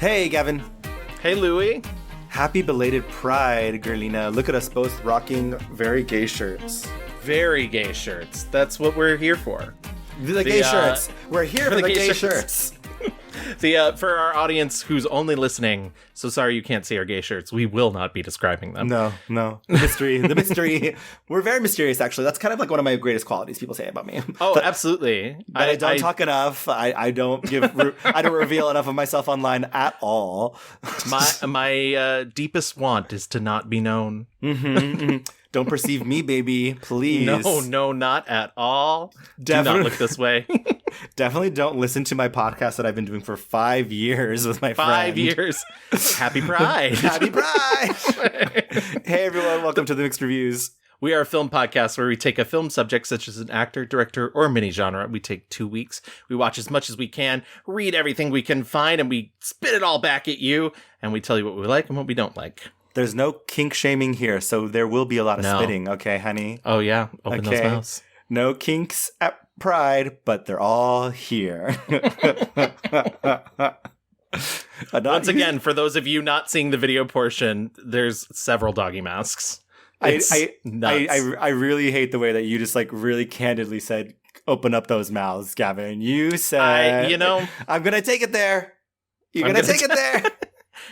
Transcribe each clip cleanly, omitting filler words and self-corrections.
Hey, Gavin. Hey, Louie. Happy belated Pride, Gerlina. Look at us both rocking very gay shirts. Very gay shirts. That's what we're here for. The gay shirts. We're here for the gay shirts. For our audience who's only listening, so sorry you can't see our gay shirts. We will not be describing them. No. The mystery. We're very mysterious, actually. That's kind of like one of my greatest qualities people say about me. Oh, absolutely. But I don't talk enough. I don't I don't reveal enough of myself online at all. My deepest want is to not be known. Don't perceive me, baby, please. No, not at all. Do not look this way. Definitely don't listen to my podcast that I've been doing for 5 years with my friend. 5 years. Happy Pride. Happy Pride. Hey, everyone. Welcome to the Mixed Reviews. We are a film podcast where we take a film subject such as an actor, director, or mini genre. We take 2 weeks. We watch as much as we can, read everything we can find, and we spit it all back at you. And we tell you what we like and what we don't like. There's no kink shaming here, so there will be a lot of spitting, okay, honey? Oh, yeah. Open those mouths. No kinks at Pride, but they're all here. Once again, for those of you not seeing the video portion, there's several doggy masks. I really hate the way that you just like really candidly said, open up those mouths, Gavin. You said, I'm going to take it there. You're going to take it there.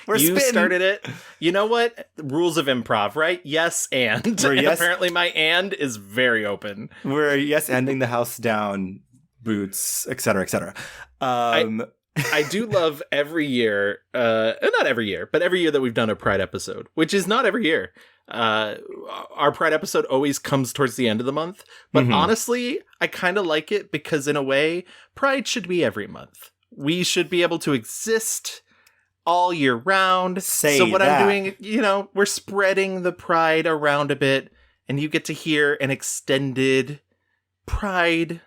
You started it. You know what? Rules of improv, right? Yes, and. Apparently my and is very open. We're yes-anding the house down, boots, etc., etc. I do love every year, not every year, but every year that we've done a Pride episode, which is not every year. Our Pride episode always comes towards the end of the month. But honestly, I kind of like it because in a way, Pride should be every month. We should be able to exist all year round. I'm doing, we're spreading the Pride around a bit, and you get to hear an extended Pride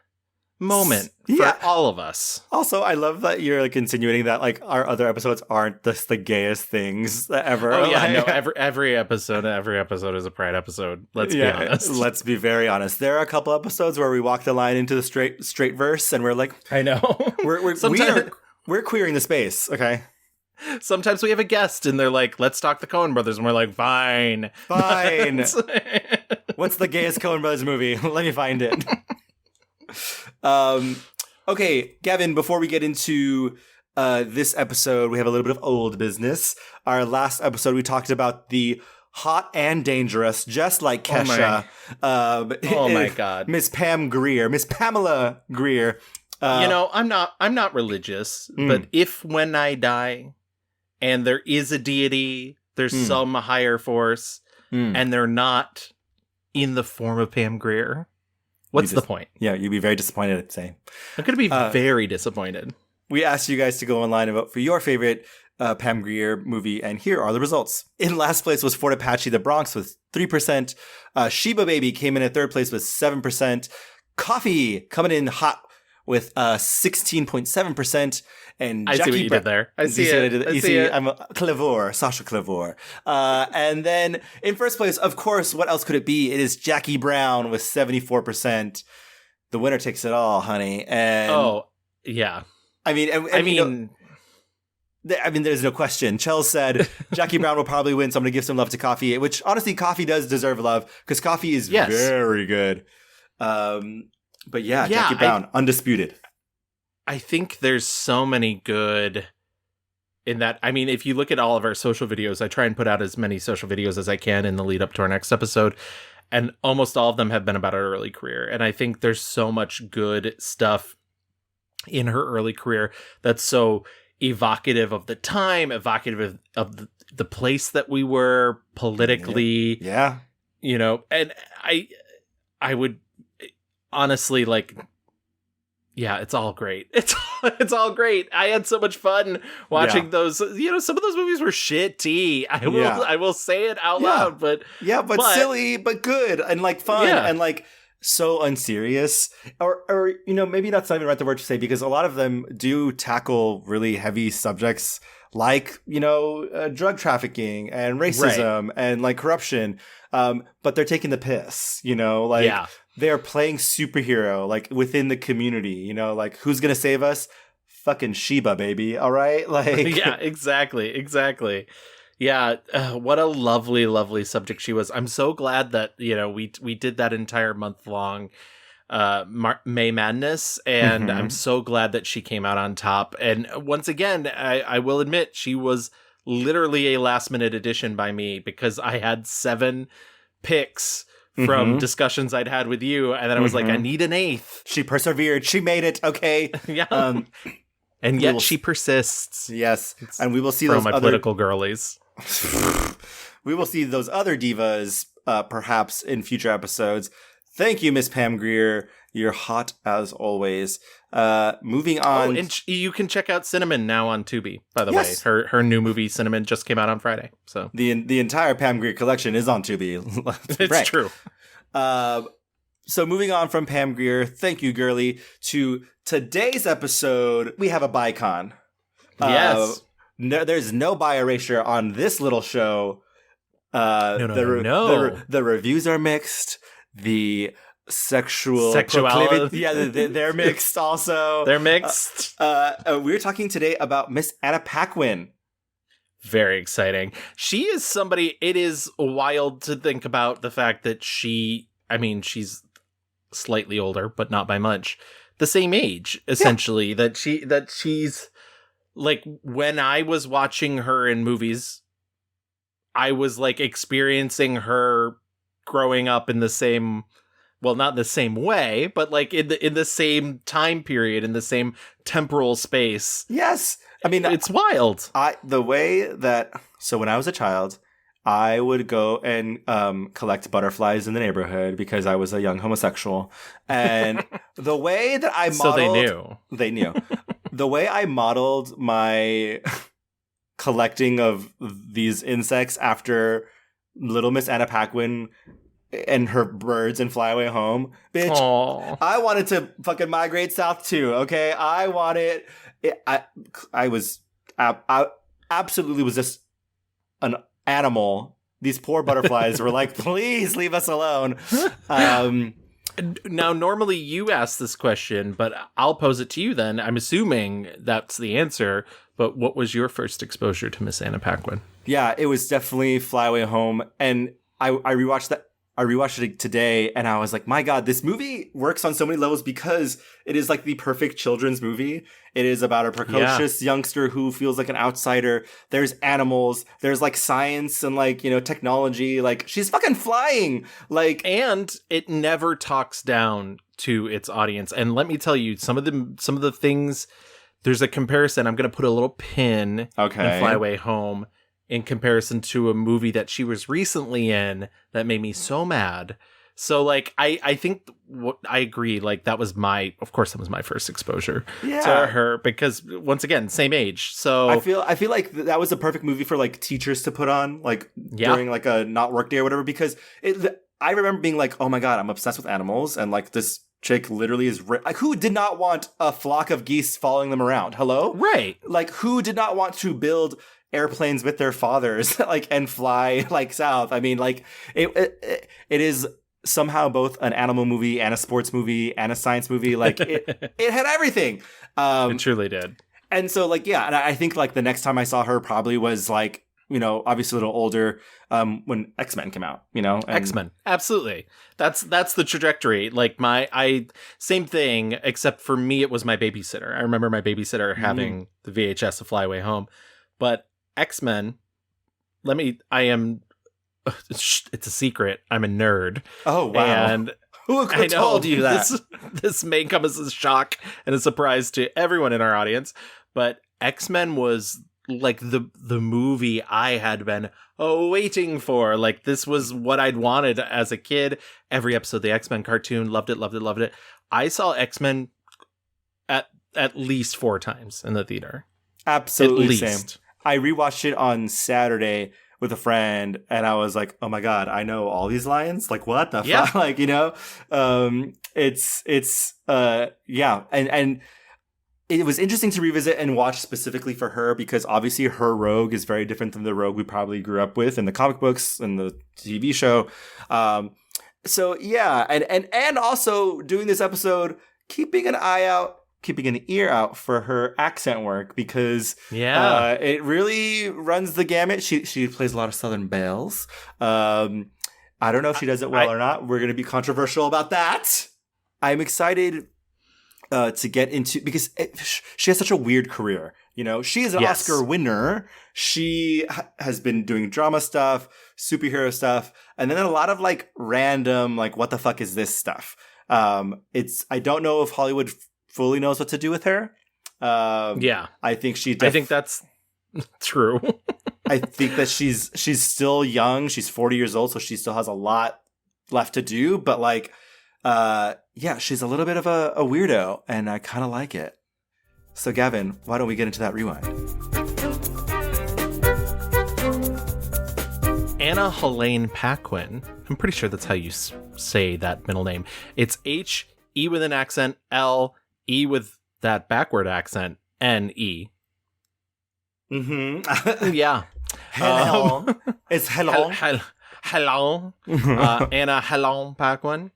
moment for all of us. Also, I love that you're like insinuating that like our other episodes aren't just the gayest things ever. Oh yeah, no, every episode is a Pride episode. Let's be honest. Let's be very honest. There are a couple episodes where we walk the line into the straight verse, and we're like, I know, we're queering the space. Okay. Sometimes we have a guest and they're like, let's talk the Coen brothers. And we're like, fine. What's the gayest Coen brothers movie? Let me find it. Okay, Gavin, before we get into this episode, we have a little bit of old business. Our last episode, we talked about the hot and dangerous, just like Kesha. Oh my God. Miss Pamela Greer. I'm not religious, but if when I die and there is a deity, there's some higher force, and they're not in the form of Pam Grier, what's the point? Yeah, you'd be very disappointed, I'd say. I'm going to be very disappointed. We asked you guys to go online and vote for your favorite Pam Grier movie, and here are the results. In last place was Fort Apache, The Bronx with 3%. Sheba Baby came in at third place with 7%. Coffee coming in hot with 16.7%. And I see what you did there. I see it. I'm a Clavor, Sasha Clavor. And then in first place, of course, what else could it be? It is Jackie Brown with 74%. The winner takes it all, honey. And oh, yeah. I mean, there's no question. Chell said Jackie Brown will probably win, so I'm going to give some love to Coffee, which honestly, Coffee does deserve love because Coffee is very good. But yeah, Jackie Brown, undisputed. I think there's so many good in that. I mean, if you look at all of our social videos, I try and put out as many social videos as I can in the lead up to our next episode. And almost all of them have been about her early career. And I think there's so much good stuff in her early career that's so evocative of the time, evocative of the place that we were politically. Yeah. And I would honestly like, yeah, it's all great. It's all great. I had so much fun watching those. Some of those movies were shitty. I will say it out loud, but silly, but good and like fun and like so unserious. Or maybe that's not even the word to say because a lot of them do tackle really heavy subjects like drug trafficking and racism and like corruption. But they're taking the piss. They are playing superhero, like, within the community, like, who's going to save us? fucking Sheba, baby. All right, like yeah, exactly. Yeah, what a lovely, lovely subject she was. I'm so glad that we did that entire month long May Madness, and I'm so glad that she came out on top. And once again, I will admit she was literally a last minute addition by me, because I had 7 picks from discussions I'd had with you, and then I was like, I need an 8th. She persevered. She made it. Okay. Yeah. And yet she persists. Yes. And we will see those my political girlies. We will see those other divas perhaps in future episodes. Thank you, Miss Pam Grier. You're hot as always. Moving on. Oh, and you can check out Cinnamon now on Tubi, by the way. Her new movie, Cinnamon, just came out on Friday. So the entire Pam Grier collection is on Tubi. It's true. So moving on from Pam Grier, thank you, girly, to today's episode, we have a BiCON. Yes. There's no bi erasure on this little show. No. The reviews are mixed. The sexuality, they're mixed also. They're mixed. We're talking today about Miss Anna Paquin. Very exciting. She is somebody, it is wild to think about the fact that she's slightly older, but not by much. The same age, essentially. Yeah. That she's like, when I was watching her in movies, I was like experiencing her growing up in the same, well, not the same way, but like in the same time period, in the same temporal space. Yes. I mean, it's wild. The way that, so when I was a child, I would go and collect butterflies in the neighborhood because I was a young homosexual. And the way that I modeled... So they knew. The way I modeled my collecting of these insects after Little Miss Anna Paquin and her birds and fly away home, bitch. Aww. I wanted to fucking migrate south too, okay? I wanted... I absolutely was just an animal. These poor butterflies were like, please leave us alone. Now, normally you ask this question, but I'll pose it to you then. I'm assuming that's the answer, but what was your first exposure to Miss Anna Paquin? Yeah, it was definitely Fly Away Home. And I rewatched that. I rewatched it today and I was like, my God, this movie works on so many levels because it is like the perfect children's movie. It is about a precocious youngster who feels like an outsider. There's animals. There's like science and like, technology. Like she's fucking flying. Like, and it never talks down to its audience. And let me tell you, some of the things, there's a comparison. I'm going to put a little pin in Fly Away Home in comparison to a movie that she was recently in that made me so mad. So, like, I think I agree. Like, that was my first exposure to her because, once again, same age. So I feel like that was the perfect movie for like teachers to put on, like during like a not work day or whatever. Because I remember being like, oh my God, I'm obsessed with animals, and like this chick literally is like, who did not want a flock of geese following them around? Hello, right? Like, who did not want to build airplanes with their fathers, like, and fly like south? I mean, like it is somehow both an animal movie and a sports movie and a science movie. Like it had everything. It truly did. And so like, yeah. And I think like the next time I saw her probably was like, obviously a little older, when X-Men came out, and X-Men. Absolutely. That's the trajectory. Like same thing, except for me, it was my babysitter. I remember my babysitter having the VHS of Fly Away Home, but X-Men, it's a secret. I'm a nerd. Oh, wow. And who told you that? This may come as a shock and a surprise to everyone in our audience, but X-Men was like the movie I had been waiting for. Like, this was what I'd wanted as a kid. Every episode of the X-Men cartoon, loved it. I saw X-Men at least 4 times in the theater. Absolutely, at least. Same. I rewatched it on Saturday with a friend, and I was like, "Oh my God, I know all these lines! Like, what the fuck?" Like, and it was interesting to revisit and watch specifically for her because obviously her Rogue is very different than the Rogue we probably grew up with in the comic books and the TV show. So yeah, and also doing this episode, keeping an eye out keeping an ear out for her accent work because it really runs the gamut. She plays a lot of Southern belles. I don't know if she does it well or not. We're going to be controversial about that. I'm excited to get into, because she has such a weird career. You know, she is an Oscar winner. She has been doing drama stuff, superhero stuff, and then a lot of like random, like, what the fuck is this stuff? I don't know if Hollywood fully knows what to do with her. I think I think that's true. I think that she's still young. She's 40 years old, so she still has a lot left to do. But like, she's a little bit of a weirdo, and I kind of like it. So Gavin, why don't we get into that rewind? Anna Helene Paquin. I'm pretty sure that's how you say that middle name. It's H, E with an accent, L, E with that backward accent, N, E. Mm-hmm. Yeah. Hello. It's hello. Hello. Anna Helene Paquin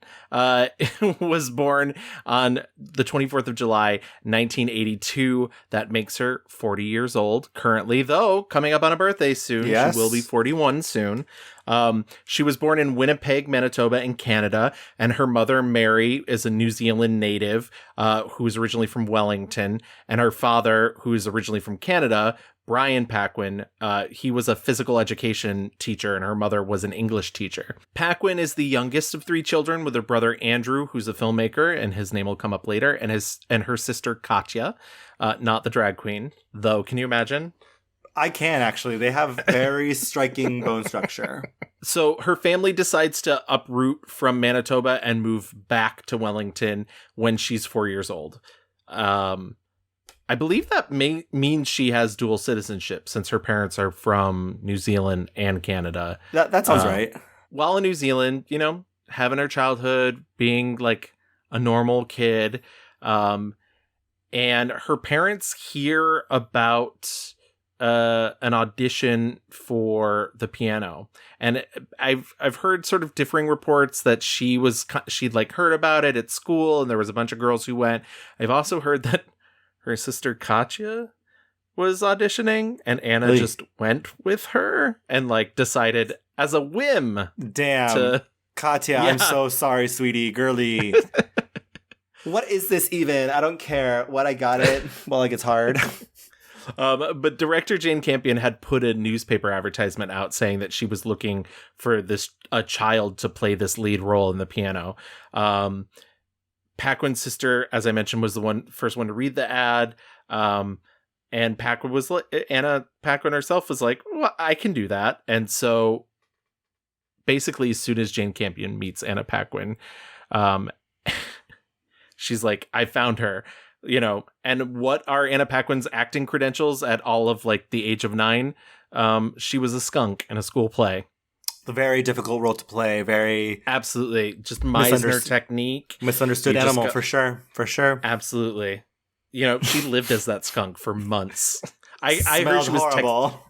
was born on the 24th of July, 1982. That makes her 40 years old currently, though coming up on a birthday soon. Yes. She will be 41 soon. She was born in Winnipeg, Manitoba in Canada, and her mother, Mary, is a New Zealand native who is originally from Wellington, and her father, who is originally from Canada, Brian Paquin, he was a physical education teacher, and her mother was an English teacher. Paquin is the youngest of three children, with her brother Andrew, who's a filmmaker, and his name will come up later, and her sister Katya, not the drag queen, though. Can you imagine? I can, actually. They have very striking bone structure. So her family decides to uproot from Manitoba and move back to Wellington when she's 4 years old. I believe that means she has dual citizenship, since her parents are from New Zealand and Canada. That sounds right. While in New Zealand, you know, having her childhood, being like a normal kid, and her parents hear about an audition for the piano, and I've heard sort of differing reports that she'd like heard about it at school, and there was a bunch of girls who went. I've also heard that her sister Katya was auditioning, and Anna just went with her and like decided as a whim. Damn, Katya, I'm so sorry, sweetie, girly. What is this even? I don't care. What, I got it. Well, like, it's hard. But director Jane Campion had put a newspaper advertisement out saying that she was looking for a child to play this lead role in the piano. Paquin's sister, as I mentioned, was the first one to read the ad. And Paquin was like, Anna Paquin herself was like, well, I can do that. And so basically, as soon as Jane Campion meets Anna Paquin, she's like, I found her, you know. And what are Anna Paquin's acting credentials at all of like the age of 9? She was a skunk in a school play. The very difficult role to play. Very absolutely just Meisner technique. Misunderstood animal for sure. Absolutely. You know, she lived as that skunk for months. I heard she was horrible.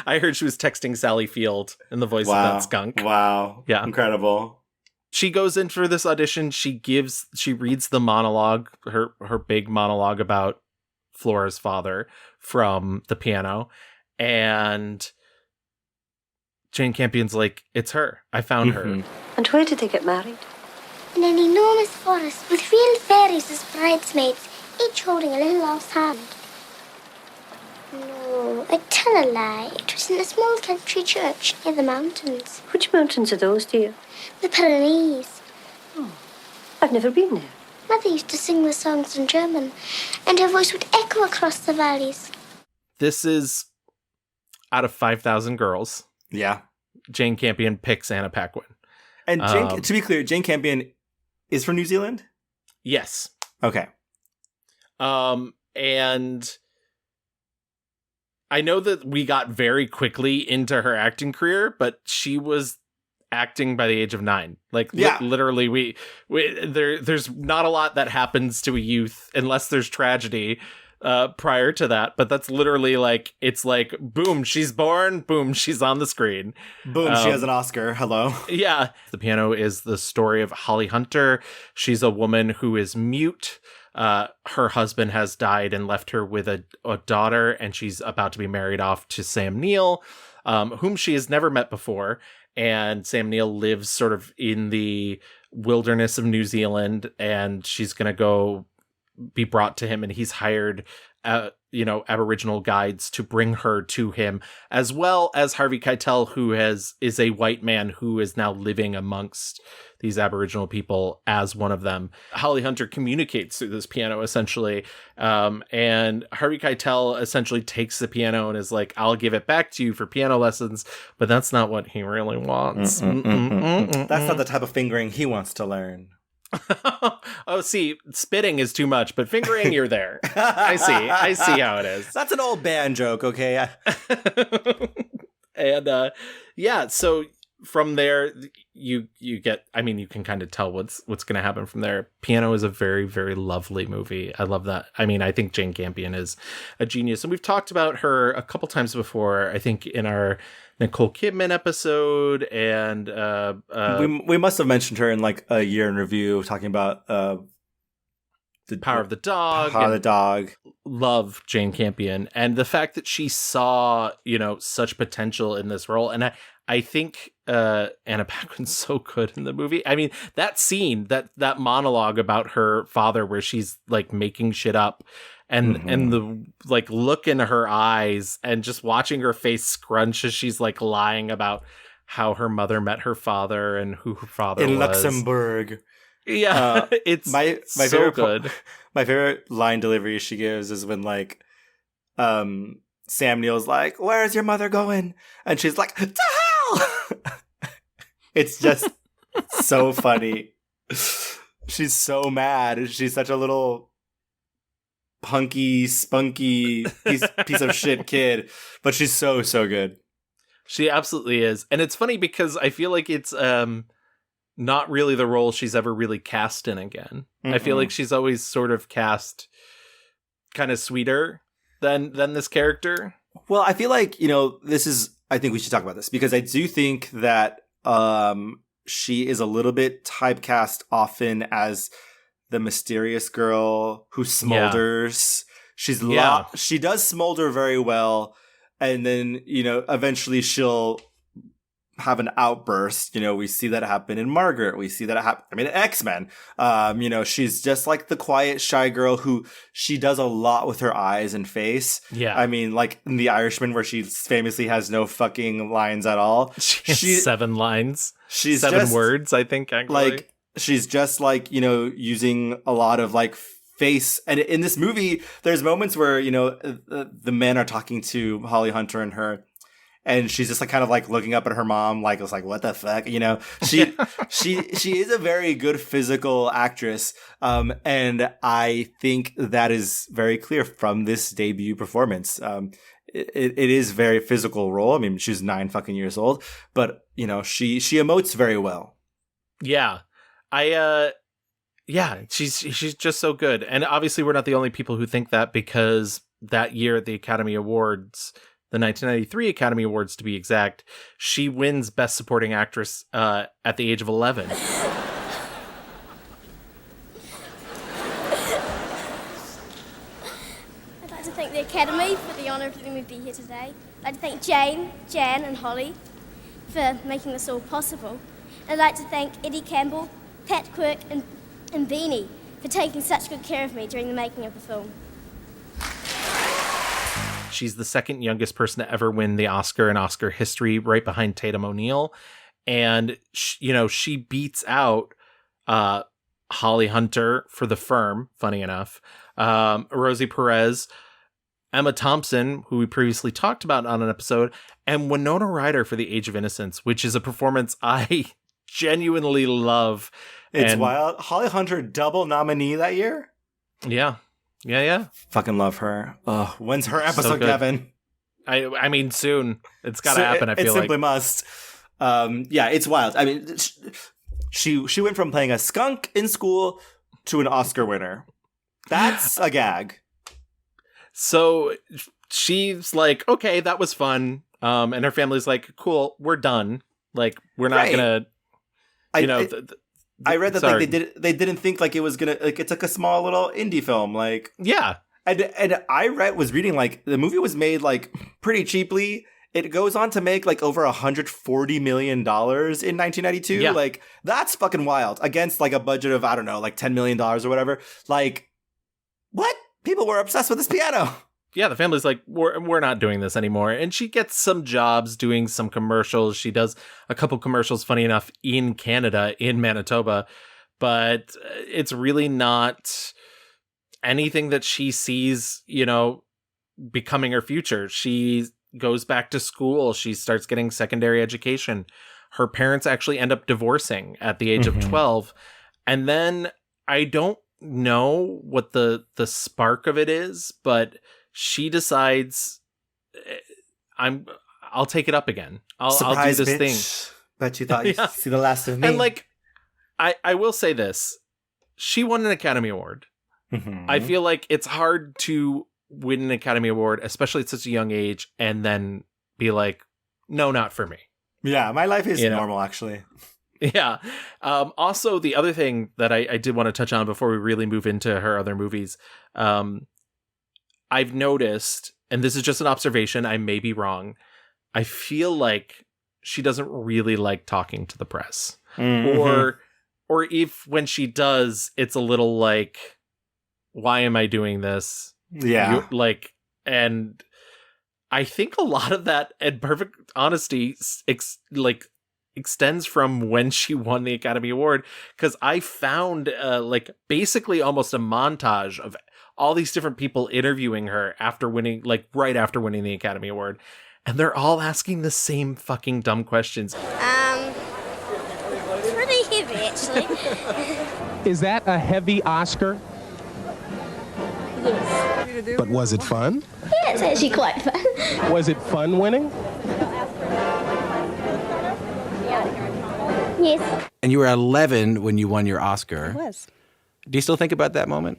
I heard she was texting Sally Field in the voice of that skunk. Wow. Yeah. Incredible. She goes in for this audition. She reads the monologue, her big monologue about Flora's father from the piano, and Jane Campion's like, it's her. I found her. And where did they get married? In an enormous forest with real fairies as bridesmaids, each holding a little lost hand. No, I tell a lie. It was in a small country church near the mountains. Which mountains are those, dear? The Pyrenees. Oh, I've never been there. Mother used to sing the songs in German, and her voice would echo across the valleys. This is out of 5,000 girls. Yeah. Jane Campion picks Anna Paquin. And to be clear, Jane Campion is from New Zealand? Yes. Okay. And I know that we got very quickly into her acting career, but she was acting by the age of 9. Like, literally, there's not a lot that happens to a youth unless there's tragedy prior to that, but that's literally like, it's like, boom, she's born, boom, she's on the screen. Boom, she has an Oscar. Hello. Yeah. The Piano is the story of Holly Hunter. She's a woman who is mute. Her husband has died and left her with a daughter, and she's about to be married off to Sam Neill, whom she has never met before. And Sam Neill lives sort of in the wilderness of New Zealand, and she's going to go be brought to him, and he's hired Aboriginal guides to bring her to him, as well as Harvey Keitel, who is a white man who is now living amongst these Aboriginal people as one of them. Holly Hunter communicates through this piano, essentially, and Harvey Keitel essentially takes the piano and is like, I'll give it back to you for piano lessons, but that's not what he really wants. That's not the type of fingering he wants to learn. Oh, see, spitting is too much, but fingering, you're there. I see how it is. That's an old band joke, okay? And so from there, you get, I mean, you can kind of tell what's going to happen from there. Piano is a very, very lovely movie. I love that. I mean, I think Jane Campion is a genius, and we've talked about her a couple times before, I think in our Nicole Kidman episode, and we must have mentioned her in like a year in review, talking about the Power of the Dog. Power of the Dog. Love Jane Campion, and the fact that she saw such potential in this role, and I think Anna Paquin's so good in the movie. I mean, that scene, that monologue about her father, where she's like making shit up. And the like look in her eyes, and just watching her face scrunch as she's like lying about how her mother met her father and who her father was. In Luxembourg. Yeah, it's my so favorite good. My favorite line delivery she gives is when like Sam Neill's like, "Where's your mother going?" And she's like, "To hell!" It's just so funny. She's so mad. She's such a little punky, spunky piece of shit kid, but she's so good. She absolutely is. And it's funny because I feel like it's not really the role she's ever really cast in again. I feel like she's always sort of cast kind of sweeter than this character. Well, I feel like, I think we should talk about this, because I do think that she is a little bit typecast often as the mysterious girl who smolders. Yeah. She does smolder very well, and then eventually she'll have an outburst. We see that happen in Margaret. We see that happen in X-Men. She's just like the quiet, shy girl who she does a lot with her eyes and face. Yeah. I mean, like in The Irishman, where she famously has no fucking lines at all. She has 7 lines. She's 7 words, I think, actually. Like, she's just like, using a lot of like face. And in this movie, there's moments where, the men are talking to Holly Hunter and her, and she's just like kind of like looking up at her mom, like, it's like, what the fuck? She is a very good physical actress. And I think that is very clear from this debut performance. It is very physical role. I mean, she's 9 fucking years old, but she emotes very well. Yeah. She's just so good. And obviously we're not the only people who think that, because that year at the Academy Awards, the 1993 Academy Awards to be exact, she wins Best Supporting Actress at the age of 11. I'd like to thank the Academy for the honour of letting me be here today. I'd like to thank Jane, Jan and Holly for making this all possible. And I'd like to thank Eddie Campbell, Pat Quirk and Beanie for taking such good care of me during the making of the film. She's the second youngest person to ever win the Oscar in Oscar history, right behind Tatum O'Neal. And, she beats out Holly Hunter for The Firm, funny enough, Rosie Perez, Emma Thompson, who we previously talked about on an episode, and Winona Ryder for The Age of Innocence, which is a performance I genuinely love. It's wild. Holly Hunter double nominee that year? Yeah. Fucking love her. When's her episode, so Kevin? I mean, soon. It's got to happen, I feel like. It simply must. It's wild. I mean, she went from playing a skunk in school to an Oscar winner. That's a gag. So she's like, okay, that was fun. And her family's like, cool, we're done. Like, we're not gonna, I read that like they didn't think like it was gonna, like, it's like a small little indie film, like, yeah. And I was reading like the movie was made like pretty cheaply. It goes on to make like over $140 million in 1992. Yeah. Like, that's fucking wild against like a budget of, I don't know, like $10 million or whatever. Like, what? People were obsessed with this piano. Yeah, the family's like, we're not doing this anymore. And she gets some jobs doing some commercials. She does a couple commercials, funny enough, in Canada, in Manitoba. But it's really not anything that she sees, becoming her future. She goes back to school. She starts getting secondary education. Her parents actually end up divorcing at the age of 12. And then I don't know what the spark of it is, but she decides I'll take it up again. I'll do this thing. Bet you thought you'd see the last of me. And like, I will say this. She won an Academy Award. I feel like it's hard to win an Academy Award, especially at such a young age, and then be like, no, not for me. Yeah, my life is normal, actually. Yeah. Also, the other thing that I did want to touch on before we really move into her other movies, I've noticed, and this is just an observation, I may be wrong, I feel like she doesn't really like talking to the press. Or if when she does, it's a little like, why am I doing this? Yeah. And I think a lot of that, in perfect honesty, extends from when she won the Academy Award, because I found basically almost a montage of all these different people interviewing her after winning, like right after winning the Academy Award, and they're all asking the same fucking dumb questions. It's pretty heavy, actually. Is that a heavy Oscar? Yes. But was it fun? Yeah, it's actually quite fun. Was it fun winning? Yes. And you were 11 when you won your Oscar. I was. Do you still think about that moment?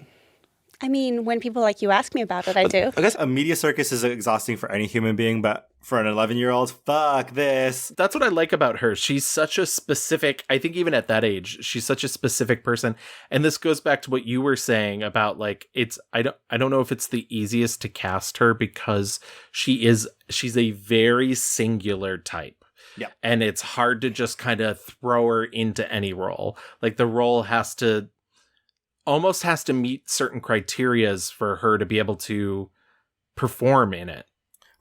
I mean, when people like you ask me about it, I do. I guess a media circus is exhausting for any human being, but for an 11-year-old, fuck this. That's what I like about her. She's such a specific, I think even at that age, she's such a specific person. And this goes back to what you were saying about like, I don't know if it's the easiest to cast her because she's a very singular type. Yeah. And it's hard to just kind of throw her into any role. Like the role almost has to meet certain criterias for her to be able to perform in it.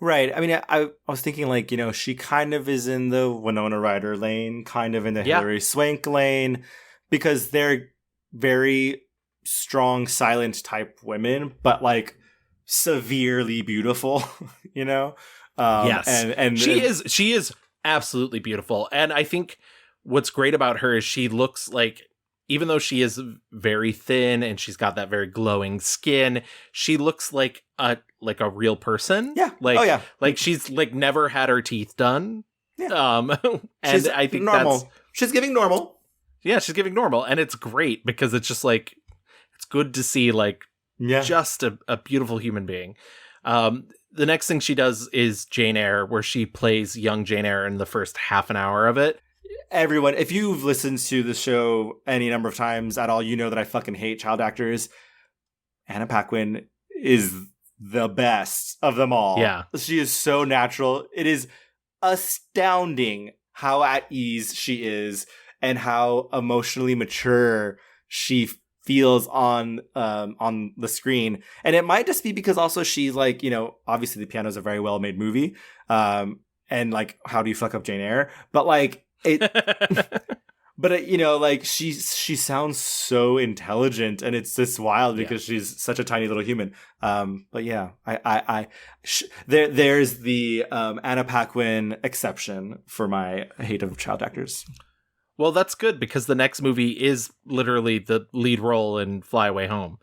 Right. I mean, I was thinking like, she kind of is in the Winona Ryder lane, kind of in the Hilary Swank lane, because they're very strong, silent type women, but like severely beautiful, Yes. And she is absolutely beautiful. And I think what's great about her is she looks like, even though she is very thin and she's got that very glowing skin, she looks like a real person. Yeah. Like she's like never had her teeth done. Yeah. And I think normal. She's giving normal. Yeah, she's giving normal. And it's great because it's just like, it's good to see like just a beautiful human being. The next thing she does is Jane Eyre, where she plays young Jane Eyre in the first half an hour of it. Everyone, if you've listened to the show any number of times at all, you know that I fucking hate child actors. Anna Paquin is the best of them all. Yeah. She is so natural. It is astounding how at ease she is and how emotionally mature she feels on the screen. And it might just be because also she's like, obviously the piano is a very well made movie. And like, how do you fuck up Jane Eyre? But like, like she sounds so intelligent, and it's just wild because she's such a tiny little human. But yeah, there's the Anna Paquin exception for my hate of child actors. Well, that's good because the next movie is literally the lead role in Fly Away Home.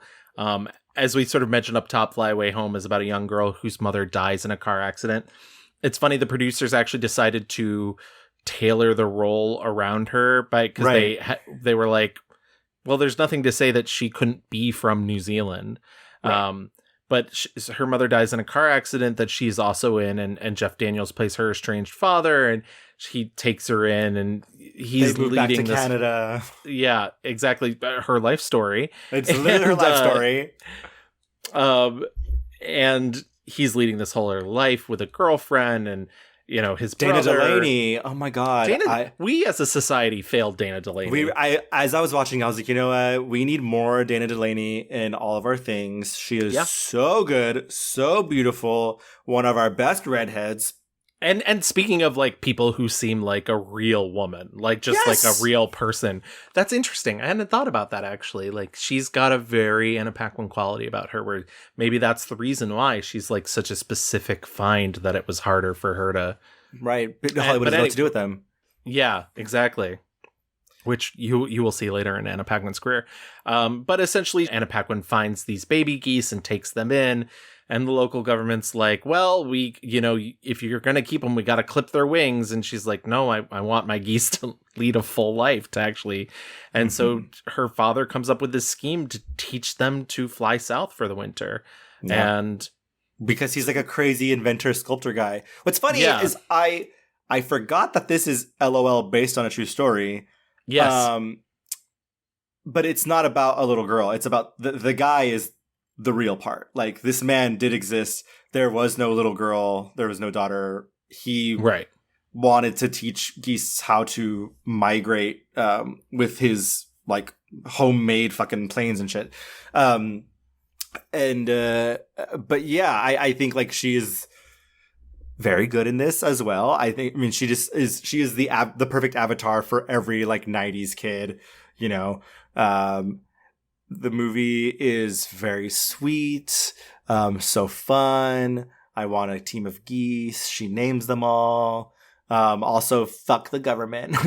As we sort of mentioned up top, Fly Away Home is about a young girl whose mother dies in a car accident. It's funny, the producers actually decided to tailor the role around her because they were like, well, there's nothing to say that she couldn't be from New Zealand. Right. but her mother dies in a car accident that she's also in, and Jeff Daniels plays her estranged father, and he takes her in, and he's leading back to this Canada. Yeah, exactly. Her life story. It's literally her life story. And he's leading this whole life with a girlfriend, and his Dana brother. Delaney. Oh my god. We as a society failed Dana Delaney. As I was watching, I was like, you know what? We need more Dana Delaney in all of our things. She is so good, so beautiful. One of our best redheads. And speaking of like people who seem like a real woman, like just like a real person, that's interesting. I hadn't thought about that actually. Like she's got a very Anna Paquin quality about her, where maybe that's the reason why she's like such a specific find that it was harder for her to. Right, Hollywood doesn't know what to do with them. Yeah, exactly. Which you will see later in Anna Paquin's career. But essentially, Anna Paquin finds these baby geese and takes them in. And the local government's like, well, if you're going to keep them, we got to clip their wings. And she's like, no, I want my geese to lead a full life to actually. And so her father comes up with this scheme to teach them to fly south for the winter. Yeah. And because he's like a crazy inventor, sculptor guy. What's funny is I forgot that this is LOL based on a true story. Yes. But it's not about a little girl. It's about the guy is the real part. Like, this man did exist. There was no little girl. There was no daughter. He wanted to teach geese how to migrate with his like homemade fucking planes and shit. But yeah, I think like she is very good in this as well. I mean, she is the perfect avatar for every like 90s kid, The movie is very sweet, so fun. I want a team of geese. She names them all. Also, fuck the government.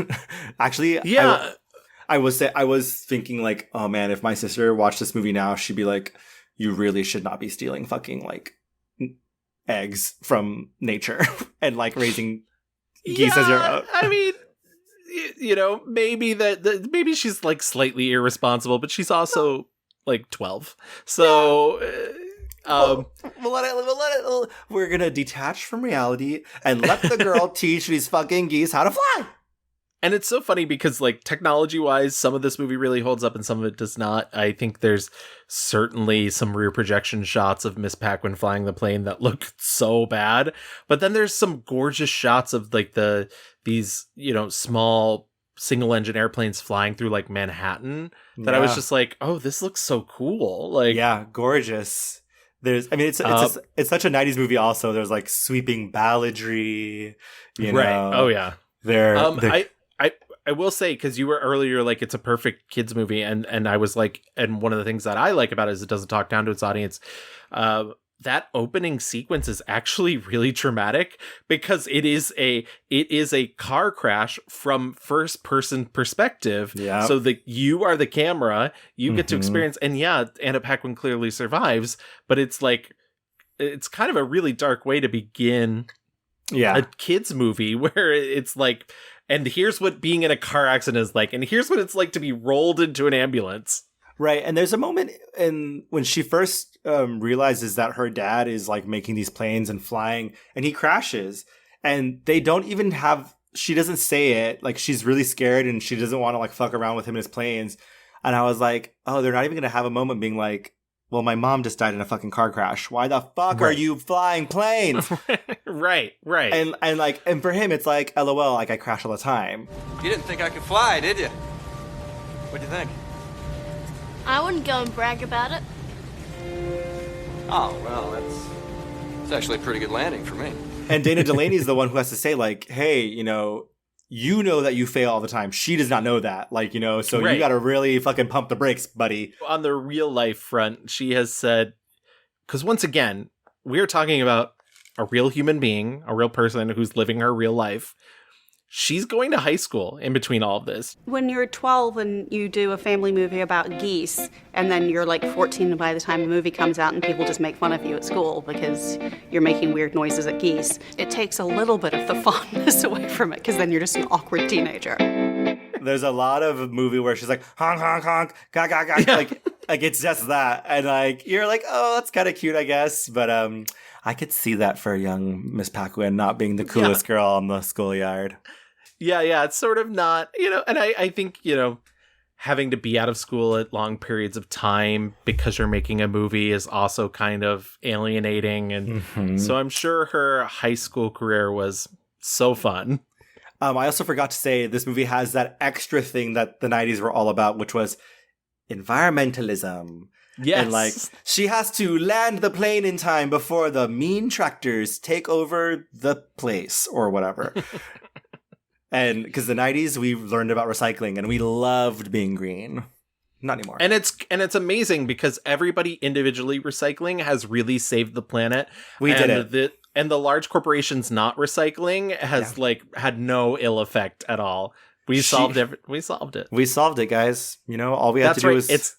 Actually, yeah. I was thinking like, oh man, if my sister watched this movie now, she'd be like, you really should not be stealing fucking like eggs from nature and like raising geese as your own. I mean, maybe maybe she's like slightly irresponsible, but she's also like 12. So we're gonna detach from reality and let the girl teach these fucking geese how to fly. And it's so funny because like technology wise, some of this movie really holds up and some of it does not. I think there's certainly some rear projection shots of Miss Paquin flying the plane that look so bad. But then there's some gorgeous shots of like these small single engine airplanes flying through like Manhattan that I was just like, oh, this looks so cool. Like, yeah, gorgeous. It's such a 90s movie also. There's like sweeping balladry, right. Oh yeah. I will say, because you were earlier like it's a perfect kids movie, and I was like, and one of the things that I like about it is it doesn't talk down to its audience. That opening sequence is actually really traumatic because it is a car crash from first person perspective. Yeah. So that you are the camera, you get to experience, and yeah, Anna Paquin clearly survives, but it's like, it's kind of a really dark way to begin a kids movie where it's like, and here's what being in a car accident is like, and here's what it's like to be rolled into an ambulance. Right. And there's a moment when she first realizes that her dad is like making these planes and flying, and he crashes, and they don't even she doesn't say it. Like, she's really scared and she doesn't want to like fuck around with him and his planes. And I was like, oh, they're not even going to have a moment being like, well, my mom just died in a fucking car crash. Why the fuck are you flying planes? Right. And for him, it's like, LOL, like I crash all the time. You didn't think I could fly, did you? What'd you think? I wouldn't go and brag about it. Oh, well, it's actually a pretty good landing for me. And Dana Delaney is the one who has to say like, hey, you know that you fail all the time. She does not know that. Like, so you got to really fucking pump the brakes, buddy. On the real life front, she has said, because once again, we're talking about a real human being, a real person who's living her real life. She's going to high school in between all of this. When you're 12 and you do a family movie about geese, and then you're like 14 by the time the movie comes out and people just make fun of you at school because you're making weird noises at geese, it takes a little bit of the fondness away from it because then you're just an awkward teenager. There's a lot of movie where she's like, honk, honk, honk, gah, gah, gah. Yeah. Like, Like, it's just that. And, like, you're like, oh, that's kind of cute, I guess. But I could see that for young Miss Paquin not being the coolest girl on the schoolyard. Yeah. It's sort of not, and I think, having to be out of school at long periods of time because you're making a movie is also kind of alienating. And so I'm sure her high school career was so fun. I also forgot to say this movie has that extra thing that the 90s were all about, which was environmentalism. Yes. And like, she has to land the plane in time before the mean tractors take over the place or whatever. And because the 90s, we learned about recycling and we loved being green. Not anymore. And it's amazing because everybody individually recycling has really saved the planet. We did it. And the large corporations not recycling has had no ill effect at all. We solved it. We solved it, guys. All we have to do is...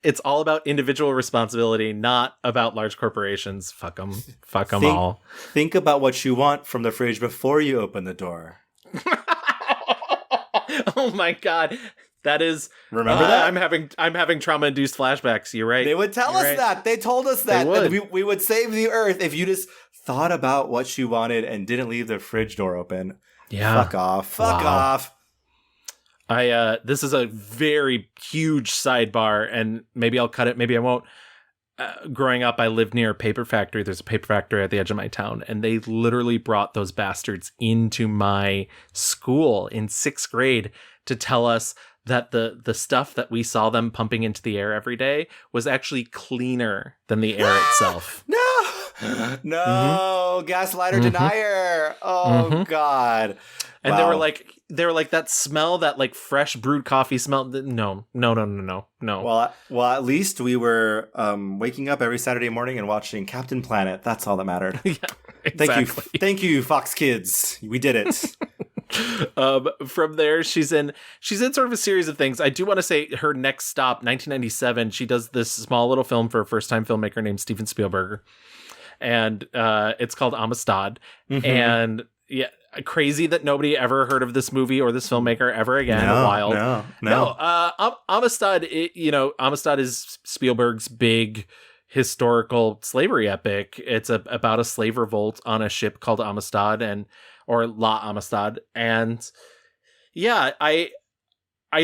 It's all about individual responsibility, not about large corporations. Fuck them. Fuck them all. Think about what you want from the fridge before you open the door. Oh my God. That is... Remember that? I'm having trauma-induced flashbacks. You're right. They would tell us that. They told us that. We would save the earth if you just thought about what you wanted and didn't leave the fridge door open. Yeah. Fuck off. Fuck off. This is a very huge sidebar, and maybe I'll cut it, maybe I won't. Growing up, I lived near a paper factory. There's a paper factory at the edge of my town, and they literally brought those bastards into my school in 6th grade to tell us that the stuff that we saw them pumping into the air every day was actually cleaner than the air itself. No, gaslighter denier. Oh God. And they were like that smell, that like fresh brewed coffee smell. No. Well, at least we were waking up every Saturday morning and watching Captain Planet. That's all that mattered. Yeah, exactly. Thank you, Fox Kids. We did it. From there, she's in sort of a series of things. I do want to say her next stop, 1997, she does this small little film for a first-time filmmaker named Steven Spielberg, and it's called Amistad. And yeah, crazy that nobody ever heard of this movie or this filmmaker ever again. No. Amistad, Amistad is Spielberg's big historical slavery epic. It's about a slave revolt on a ship called Amistad or La Amistad. And yeah, I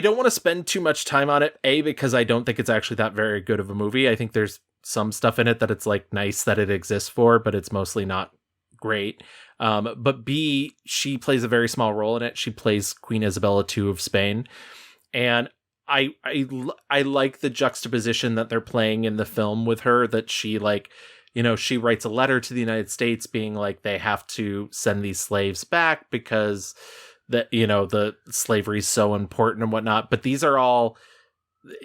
don't want to spend too much time on it, because I don't think it's actually that very good of a movie. I think there's some stuff in it that it's like nice that it exists for, but it's mostly not great. But B, she plays a very small role in it. She plays Queen Isabella II of Spain. And I like the juxtaposition that they're playing in the film with her, that she she writes a letter to the United States being like, they have to send these slaves back because the slavery is so important and whatnot. But these are all,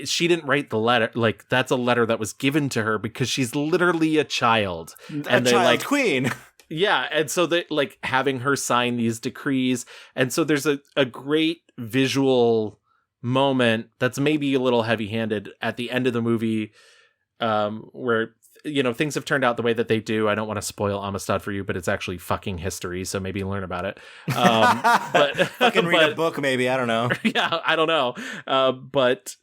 she didn't write the letter. Like, that's a letter that was given to her because she's literally a child. And child queen. Yeah, and so they having her sign these decrees, and so there's a great visual moment that's maybe a little heavy-handed at the end of the movie, where things have turned out the way that they do. I don't want to spoil Amistad for you, but it's actually fucking history, so maybe learn about it. But fucking read a book, maybe. I don't know. Yeah, I don't know. But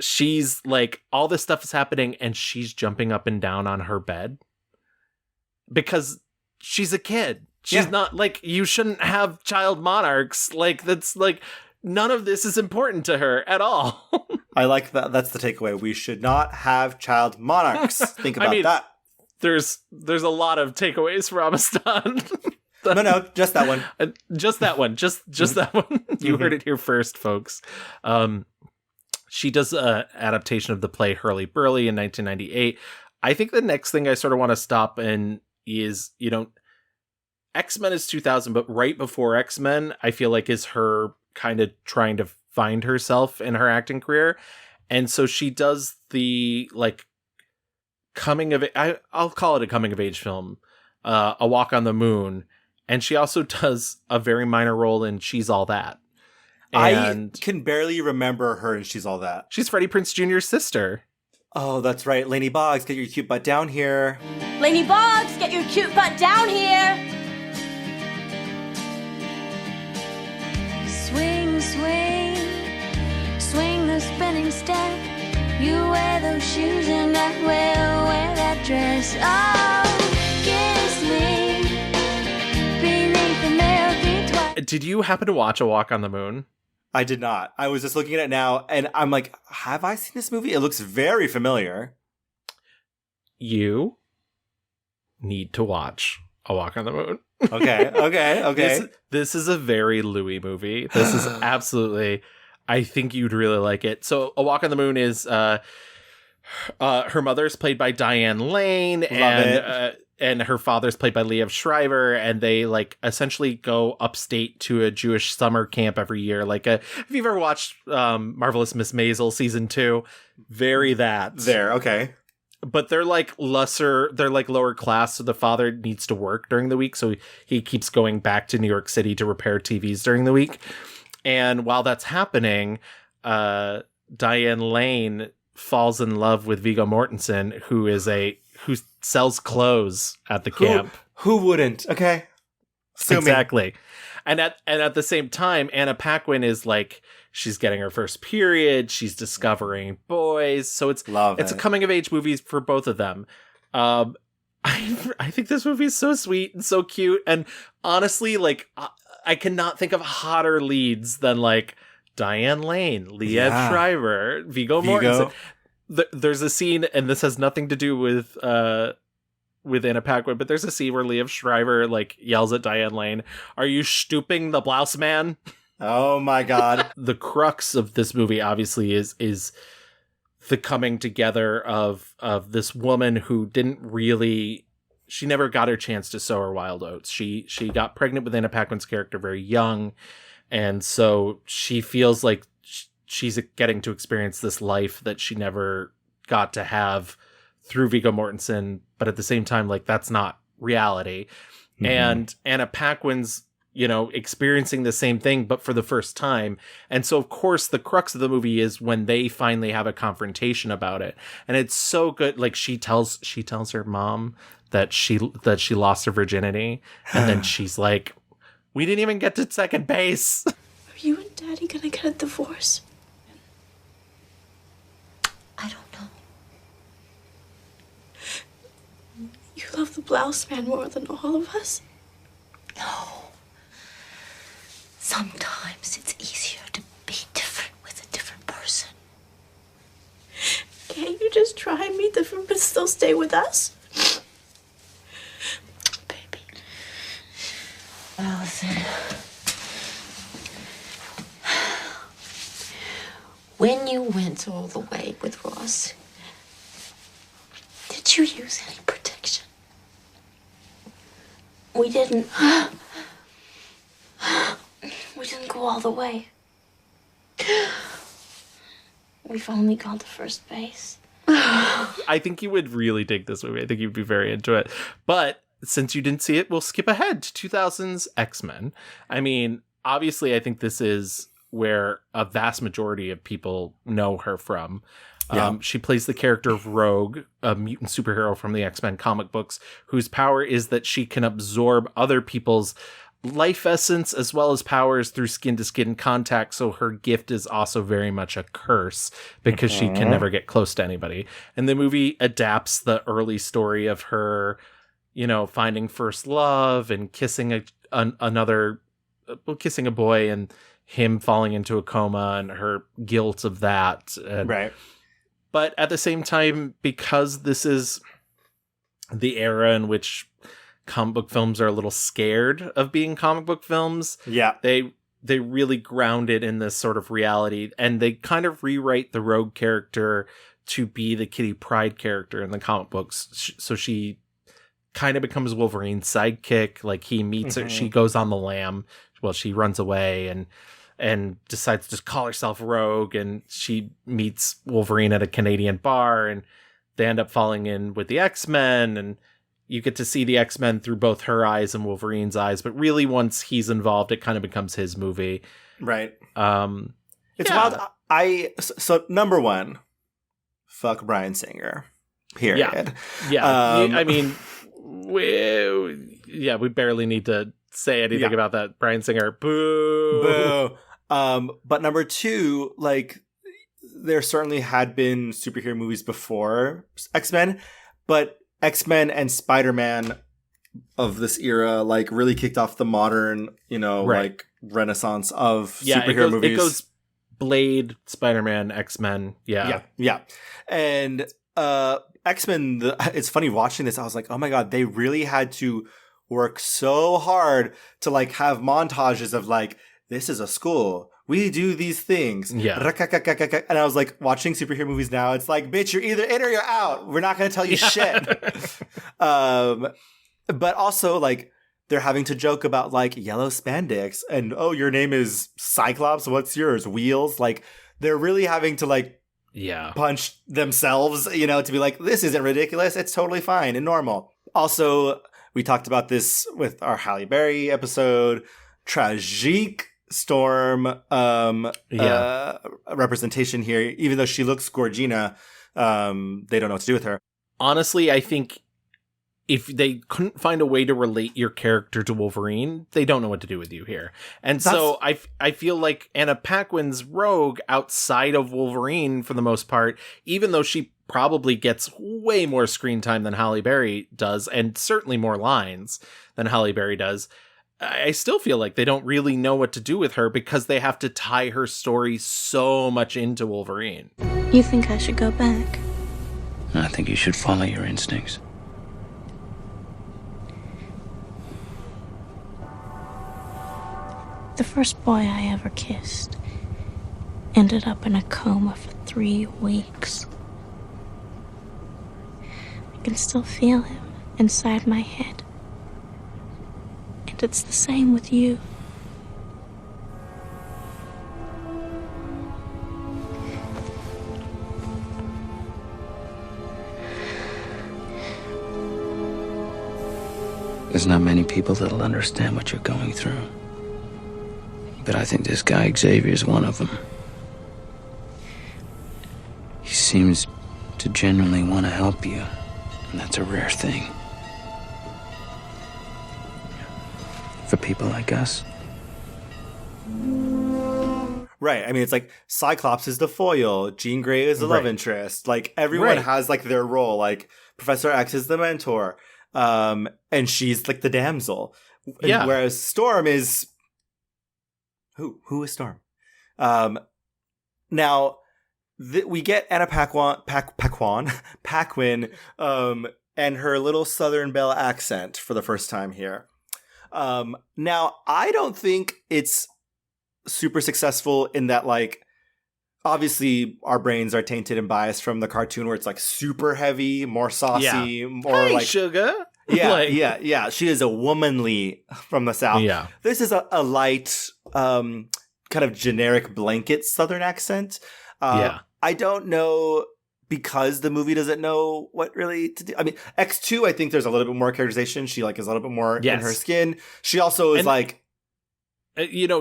she's like, all this stuff is happening, and she's jumping up and down on her bed. Because she's a kid. She's not you shouldn't have child monarchs. That's none of this is important to her at all. I like that. That's the takeaway. We should not have child monarchs. Think about that. There's a lot of takeaways for Amistad. No, just that one. Just that one. Just that one. You heard it here first, folks. She does an adaptation of the play Hurly Burly in 1998. I think the next thing I sort of want to stop in is, X-Men is 2000, but right before X-Men, I feel like is her kind of trying to find herself in her acting career. And so she does the I'll call it a coming of age film, A Walk on the Moon. And she also does a very minor role in She's All That. And I can barely remember her in She's All That. She's Freddie Prinze Jr.'s sister. Oh, that's right. Lainey Boggs, get your cute butt down here. Lainey Boggs, get your cute butt down here. Swing, swing, swing the spinning step. You wear those shoes and I will wear that dress. Oh, kiss me beneath the melody twilight. Did you happen to watch A Walk on the Moon? I did not. I was just looking at it now, and I'm like, have I seen this movie? It looks very familiar. You need to watch A Walk on the Moon. Okay. This is a very Louis movie. This is absolutely, I think you'd really like it. So A Walk on the Moon is, her mother's played by Diane Lane, and her father's played by Liev Schreiber, and they like essentially go upstate to a Jewish summer camp every year. Like, have you ever watched Marvelous Miss Maisel season 2? Very that. There, okay. But they're like lower class, so the father needs to work during the week, so he keeps going back to New York City to repair TVs during the week. And while that's happening, Diane Lane falls in love with Viggo Mortensen, who sells clothes at the camp. Who wouldn't? Okay. Exactly. And at the same time, Anna Paquin is like, she's getting her first period. She's discovering boys. So it's a coming of age movie for both of them. I think this movie is so sweet and so cute. And honestly, like, I cannot think of hotter leads than like Diane Lane, Liev Schreiber, Viggo Mortensen. There's a scene, and this has nothing to do with Anna Paquin, but there's a scene where Liev Schreiber like yells at Diane Lane, "Are you stooping the blouse man?" Oh my God. The crux of this movie obviously is the coming together of this woman who she never got her chance to sow her wild oats. She got pregnant with Anna Paquin's character very young, and so she feels like she's getting to experience this life that she never got to have through Viggo Mortensen, but at the same time, like, that's not reality. Mm-hmm. And Anna Paquin's, experiencing the same thing, but for the first time. And so, of course, the crux of the movie is when they finally have a confrontation about it. And it's so good. Like, she tells her mom that she lost her virginity. And then she's like, we didn't even get to second base. Are you and Daddy gonna get a divorce? I don't know. You love the blouse man more than all of us? No. Sometimes it's easier to be different with a different person. Can't you just try and be different but still stay with us? Baby. Allison. When you went all the way with Ross, did you use any protection? We didn't. We didn't go all the way. We've only gone to first base. I think you would really dig this movie. I think you'd be very into it. But since you didn't see it, we'll skip ahead to 2000's X-Men. I mean, obviously, I think this is where a vast majority of people know her from. Yeah. She plays the character of Rogue, a mutant superhero from the X-Men comic books, whose power is that she can absorb other people's life essence as well as powers through skin-to-skin contact. So her gift is also very much a curse because she can never get close to anybody. And the movie adapts the early story of her, finding first love and kissing kissing a boy and him falling into a coma and her guilt of that. Right. But at the same time, because this is the era in which comic book films are a little scared of being comic book films, they really ground it in this sort of reality, and they kind of rewrite the Rogue character to be the Kitty Pryde character in the comic books. So she kind of becomes Wolverine's sidekick. Like, he meets her, she goes on the lam. Well, she runs away and decides to just call herself Rogue, and she meets Wolverine at a Canadian bar, and they end up falling in with the X-Men, and you get to see the X-Men through both her eyes and Wolverine's eyes. But really, once he's involved, it kind of becomes his movie. Right. It's wild. So number one, fuck Bryan Singer. Period. Yeah. I mean, we barely need to say anything about that. Bryan Singer. Boo. Boo. But number two, like, there certainly had been superhero movies before X-Men, but X-Men and Spider-Man of this era like really kicked off the modern, like renaissance of superhero movies. It goes Blade, Spider-Man, X-Men. Yeah. And X-Men, it's funny watching this. I was like, oh my God, they really had to work so hard to like have montages of like, this is a school. We do these things. Yeah. And I was like, watching superhero movies now, it's like, bitch, you're either in or you're out. We're not going to tell you shit. But also, like, they're having to joke about, like, yellow spandex. And, oh, your name is Cyclops. What's yours? Wheels? Like, they're really having to, like, punch themselves, to be like, this isn't ridiculous. It's totally fine and normal. Also, we talked about this with our Halle Berry episode. Tragique Storm representation here. Even though she looks Gorgina, they don't know what to do with her. Honestly, I think if they couldn't find a way to relate your character to Wolverine, they don't know what to do with you here. And so I feel like Anna Paquin's Rogue, outside of Wolverine for the most part, even though she probably gets way more screen time than Halle Berry does, and certainly more lines than Halle Berry does, I still feel like they don't really know what to do with her because they have to tie her story so much into Wolverine. You think I should go back? I think you should follow your instincts. The first boy I ever kissed ended up in a coma for 3 weeks. I can still feel him inside my head. And it's the same with you. There's not many people that'll understand what you're going through. But I think this guy Xavier's one of them. He seems to genuinely want to help you, and that's a rare thing. For people like us. Right. I mean, it's like Cyclops is the foil, Jean Grey is the love interest. Like everyone has like their role. Like Professor X is the mentor, and she's like the damsel. Yeah. Whereas Storm is who is Storm? Now we get Anna Paquin, and her little Southern Belle accent for the first time here. Now I don't think it's super successful in that, like, obviously our brains are tainted and biased from the cartoon where it's like super heavy, more saucy, more hey, like sugar. Yeah. She is a womanly from the South. Yeah. This is a light, kind of generic blanket Southern accent. I don't know, because the movie doesn't know what really to do. I mean, X2, I think there's a little bit more characterization. She like is a little bit more in her skin. She also is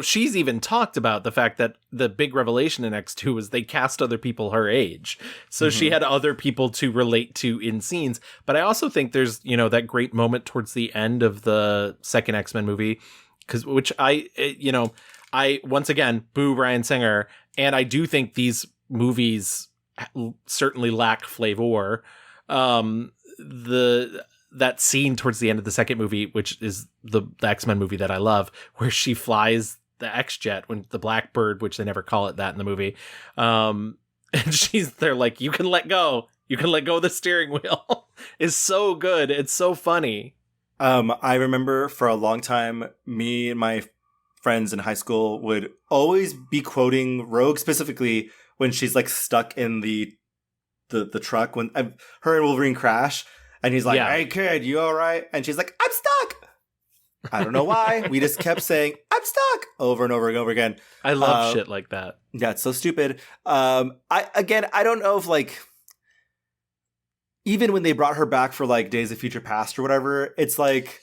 she's even talked about the fact that the big revelation in X2 was they cast other people her age. So she had other people to relate to in scenes. But I also think there's, that great moment towards the end of the second X-Men movie, which I once again, boo Bryan Singer. And I do think these movies certainly lack flavor. That scene towards the end of the second movie, which is the X-Men movie that I love, where she flies the X-Jet, when the Blackbird, which they never call it that in the movie. And they're like, you can let go of the steering wheel, is so good. It's so funny. I remember for a long time, me and my friends in high school would always be quoting Rogue, specifically when she's like stuck in the truck, when her and Wolverine crash. And he's like, hey, kid, you all right? And she's like, I'm stuck. I don't know why. We just kept saying, I'm stuck, over and over and over again. I love shit like that. Yeah, it's so stupid. I don't know if, like, even when they brought her back for, like, Days of Future Past or whatever, it's like,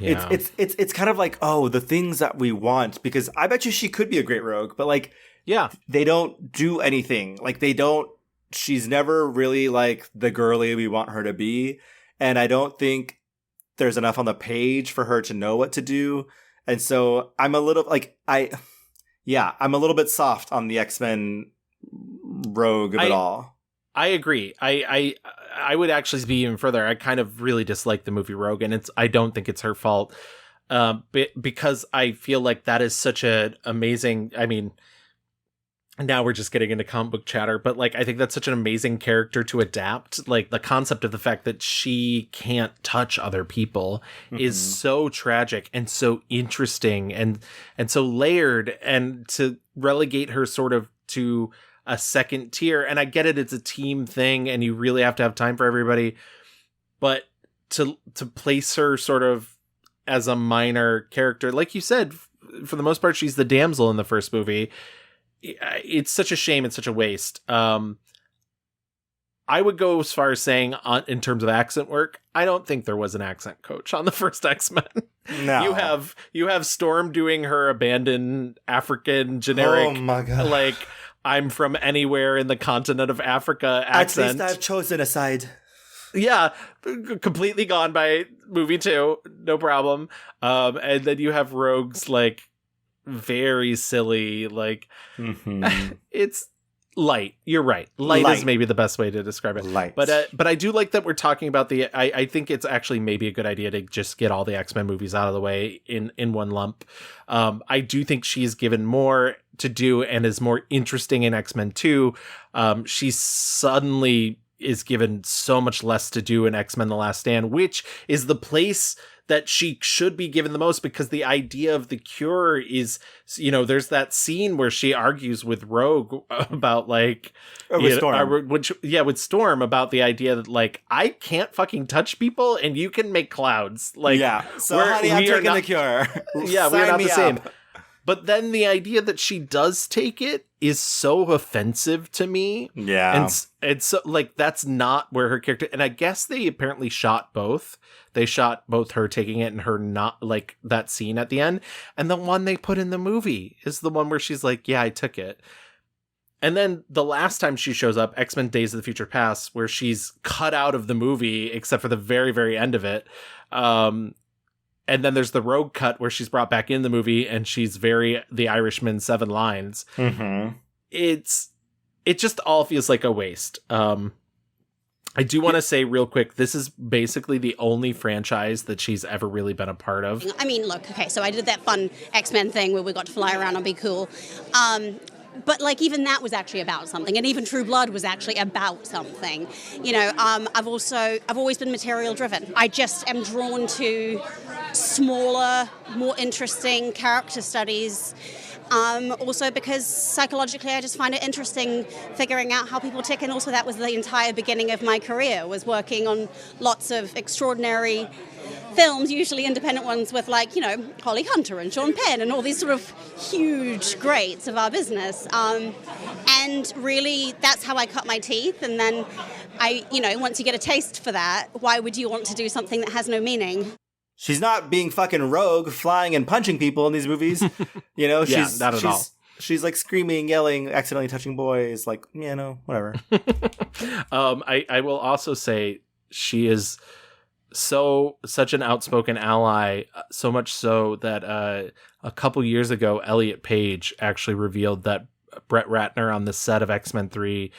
it's kind of like, oh, the things that we want. Because I bet you she could be a great Rogue. But, like, they don't do anything. Like, she's never really like the girly we want her to be. And I don't think there's enough on the page for her to know what to do. And so I'm a little like, I'm a little bit soft on the X-Men Rogue of it all. I agree. I would actually be even further. I kind of really dislike the movie Rogue, and I don't think it's her fault. Because I feel like that is such an amazing, I mean, now we're just getting into comic book chatter, but like, I think that's such an amazing character to adapt. Like the concept of the fact that she can't touch other people is so tragic and so interesting and so layered, and to relegate her sort of to a second tier. And I get it. It's a team thing and you really have to have time for everybody, but to place her sort of as a minor character, like you said, for the most part, she's the damsel in the first movie. It's such a shame. It's such a waste. I would go as far as saying, in terms of accent work, I don't think there was an accent coach on the first X-Men. No. You have Storm doing her abandoned African generic, oh my God, like I'm from anywhere in the continent of Africa accent. At least I've chosen a side. Yeah, completely gone by movie 2, no problem. And then you have Rogue's like very silly, like it's light. You're right. Light is maybe the best way to describe it. Light. But I do like that we're talking about I think it's actually maybe a good idea to just get all the X-Men movies out of the way in one lump. I do think she's given more to do and is more interesting in X-Men 2. She suddenly is given so much less to do in X-Men The Last Stand, which is the place that she should be given the most, because the idea of the cure is, there's that scene where she argues with Rogue about like, with Storm. With Storm about the idea that like, I can't fucking touch people and you can make clouds. Like, yeah. So honey, I'm taking the cure. Yeah, we're not the same. But then the idea that she does take it is so offensive to me. Yeah. And so, like, that's not where her character... And I guess they apparently shot both. They shot both her taking it and her not, like, that scene at the end. And the one they put in the movie is the one where she's like, yeah, I took it. And then the last time she shows up, X-Men Days of the Future Past, where she's cut out of the movie, except for the very, very end of it. And then there's the Rogue cut where she's brought back in the movie and she's very the Irishman 7 lines. It just all feels like a waste. I do want to say real quick, this is basically the only franchise that she's ever really been a part of. I mean, look, okay, so I did that fun X-Men thing where we got to fly around and be cool. But like even that was actually about something, and even True Blood was actually about something. I've always been material driven. I just am drawn to smaller, more interesting character studies. Also because psychologically I just find it interesting figuring out how people tick, and also that was the entire beginning of my career, was working on lots of extraordinary films, usually independent ones with Holly Hunter and Sean Penn and all these sort of huge greats of our business. And really that's how I cut my teeth. And then once you get a taste for that, why would you want to do something that has no meaning? She's not being fucking rogue, flying and punching people in these movies. She's not at all. She's like screaming, yelling, accidentally touching boys, like, whatever. I will also say she is such an outspoken ally, so much so that a couple years ago, Elliot Page actually revealed that Brett Ratner on the set of X-Men 3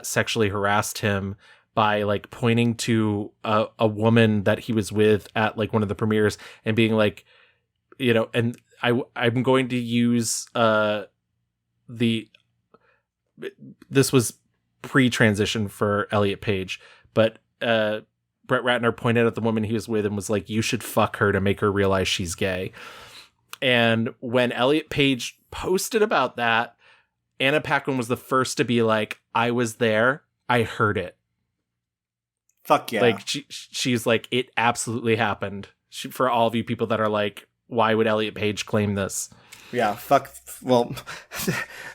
sexually harassed him by like pointing to a woman that he was with at like one of the premieres and being like, and I'm going to use this was pre-transition for Elliot Page, but Brett Ratner pointed at the woman he was with and was like, you should fuck her to make her realize she's gay. And when Elliot Page posted about that, Anna Paquin was the first to be like, I was there. I heard it. Fuck yeah. Like she's like, it absolutely happened. For all of you people that are like, why would Elliot Page claim this? Yeah, fuck. Well,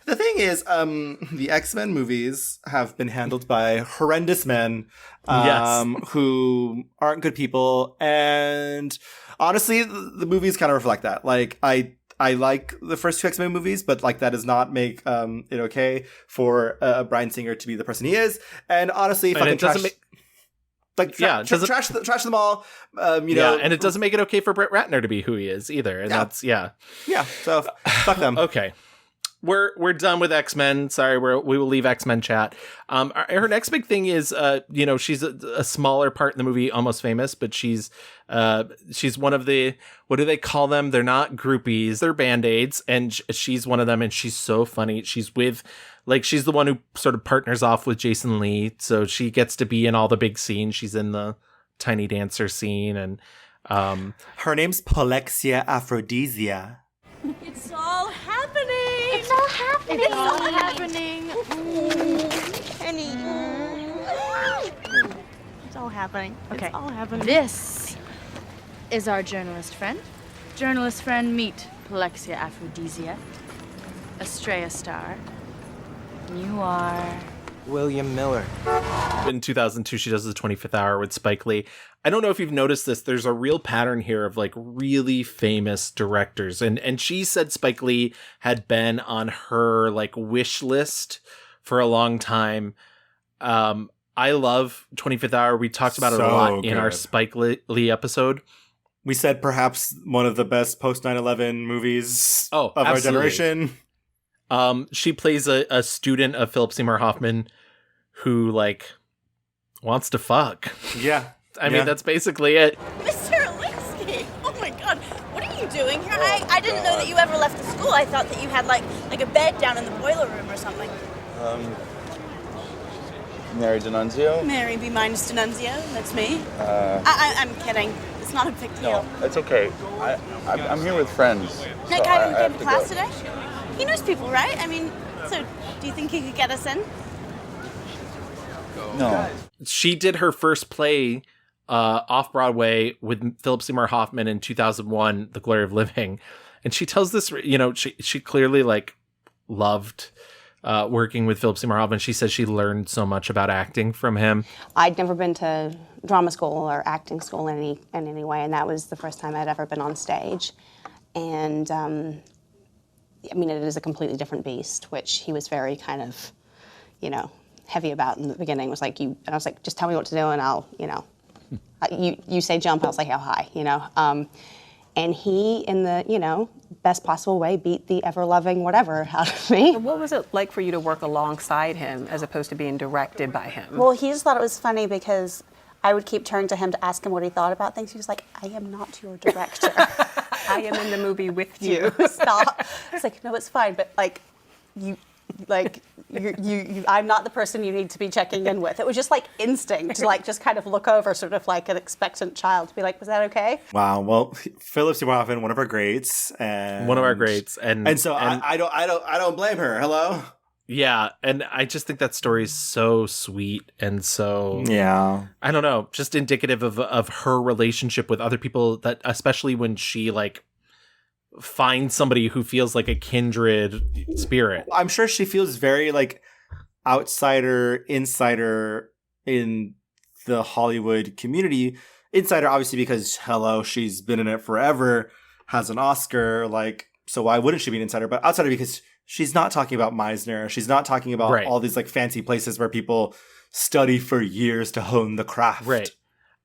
the thing is, the X-Men movies have been handled by horrendous men who aren't good people. And honestly, the movies kind of reflect that. Like, I like the first 2 X-Men movies, but like that does not make it okay for Bryan Singer to be the person he is. And honestly, fucking trash. Trash them all. And it doesn't make it okay for Brett Ratner to be who he is either. And that's. So fuck them. Okay. we're done with X-Men. Sorry, we will leave X-Men chat. Her next big thing is, she's a smaller part in the movie, Almost Famous, but she's one of the, what do they call them? They're not groupies, they're Band-Aids, and she's one of them, and she's so funny. She's the one who sort of partners off with Jason Lee, so she gets to be in all the big scenes. She's in the Tiny Dancer scene, and her name's Polexia Aphrodisia. It's all happening. It's all happening. It's all happening. Penny. It's all happening. Okay. It's all happening. This is our journalist friend. Journalist friend, meet Polexia Aphrodisia, Estrella Star. You are William Miller. In 2002, she does the 25th Hour with Spike Lee. I don't know if you've noticed this. There's a real pattern here of like really famous directors. And she said Spike Lee had been on her like wish list for a long time. I love 25th Hour. We talked about it a lot in our Spike Lee episode. We said perhaps one of the best post 9/11 movies of our generation. She plays a student of Philip Seymour Hoffman who like wants to fuck. Yeah. I mean, that's basically it. Mr. Alinsky! Oh my god, what are you doing here? I didn't know that you ever left the school. I thought that you had like a bed down in the boiler room or something. Mary D'Annunzio? Mary B. minus D'Annunzio, that's me. I'm kidding. It's not a big deal. No, that's okay. I'm here with friends. That guy who came to class today? He knows people, right? I mean, so do you think he could get us in? No. She did her first play off Broadway with Philip Seymour Hoffman in 2001, The Glory of Living. And she tells this, she clearly like loved working with Philip Seymour Hoffman. She says she learned so much about acting from him. I'd never been to drama school or acting school in any way, and that was the first time I'd ever been on stage. And I mean, it is a completely different beast, which he was very kind of, heavy about in the beginning. Was like, and I was like, just tell me what to do and I'll, you say jump, I'll say how high, And he, in the, best possible way, beat the ever-loving whatever out of me. What was it like for you to work alongside him as opposed to being directed by him? Well, he just thought it was funny because I would keep turning to him to ask him what he thought about things. He was like, I am not your director. I am in the movie with you. Stop. It's like, no, it's fine, but I'm not the person you need to be checking in with. It was just like instinct to just kind of look over, sort of like an expectant child, to be like, was that okay? Wow. Well, Philip Seymour Hoffman, one of our greats, and so I don't blame her. Hello. Yeah, and I just think that story is so sweet and so I don't know, just indicative of her relationship with other people, that especially when she like finds somebody who feels like a kindred spirit. I'm sure she feels very like outsider, insider in the Hollywood community. Insider, obviously, because she's been in it forever, has an Oscar, so why wouldn't she be an insider? But outsider because she's not talking about Meisner. She's not talking about all these like fancy places where people study for years to hone the craft. Right.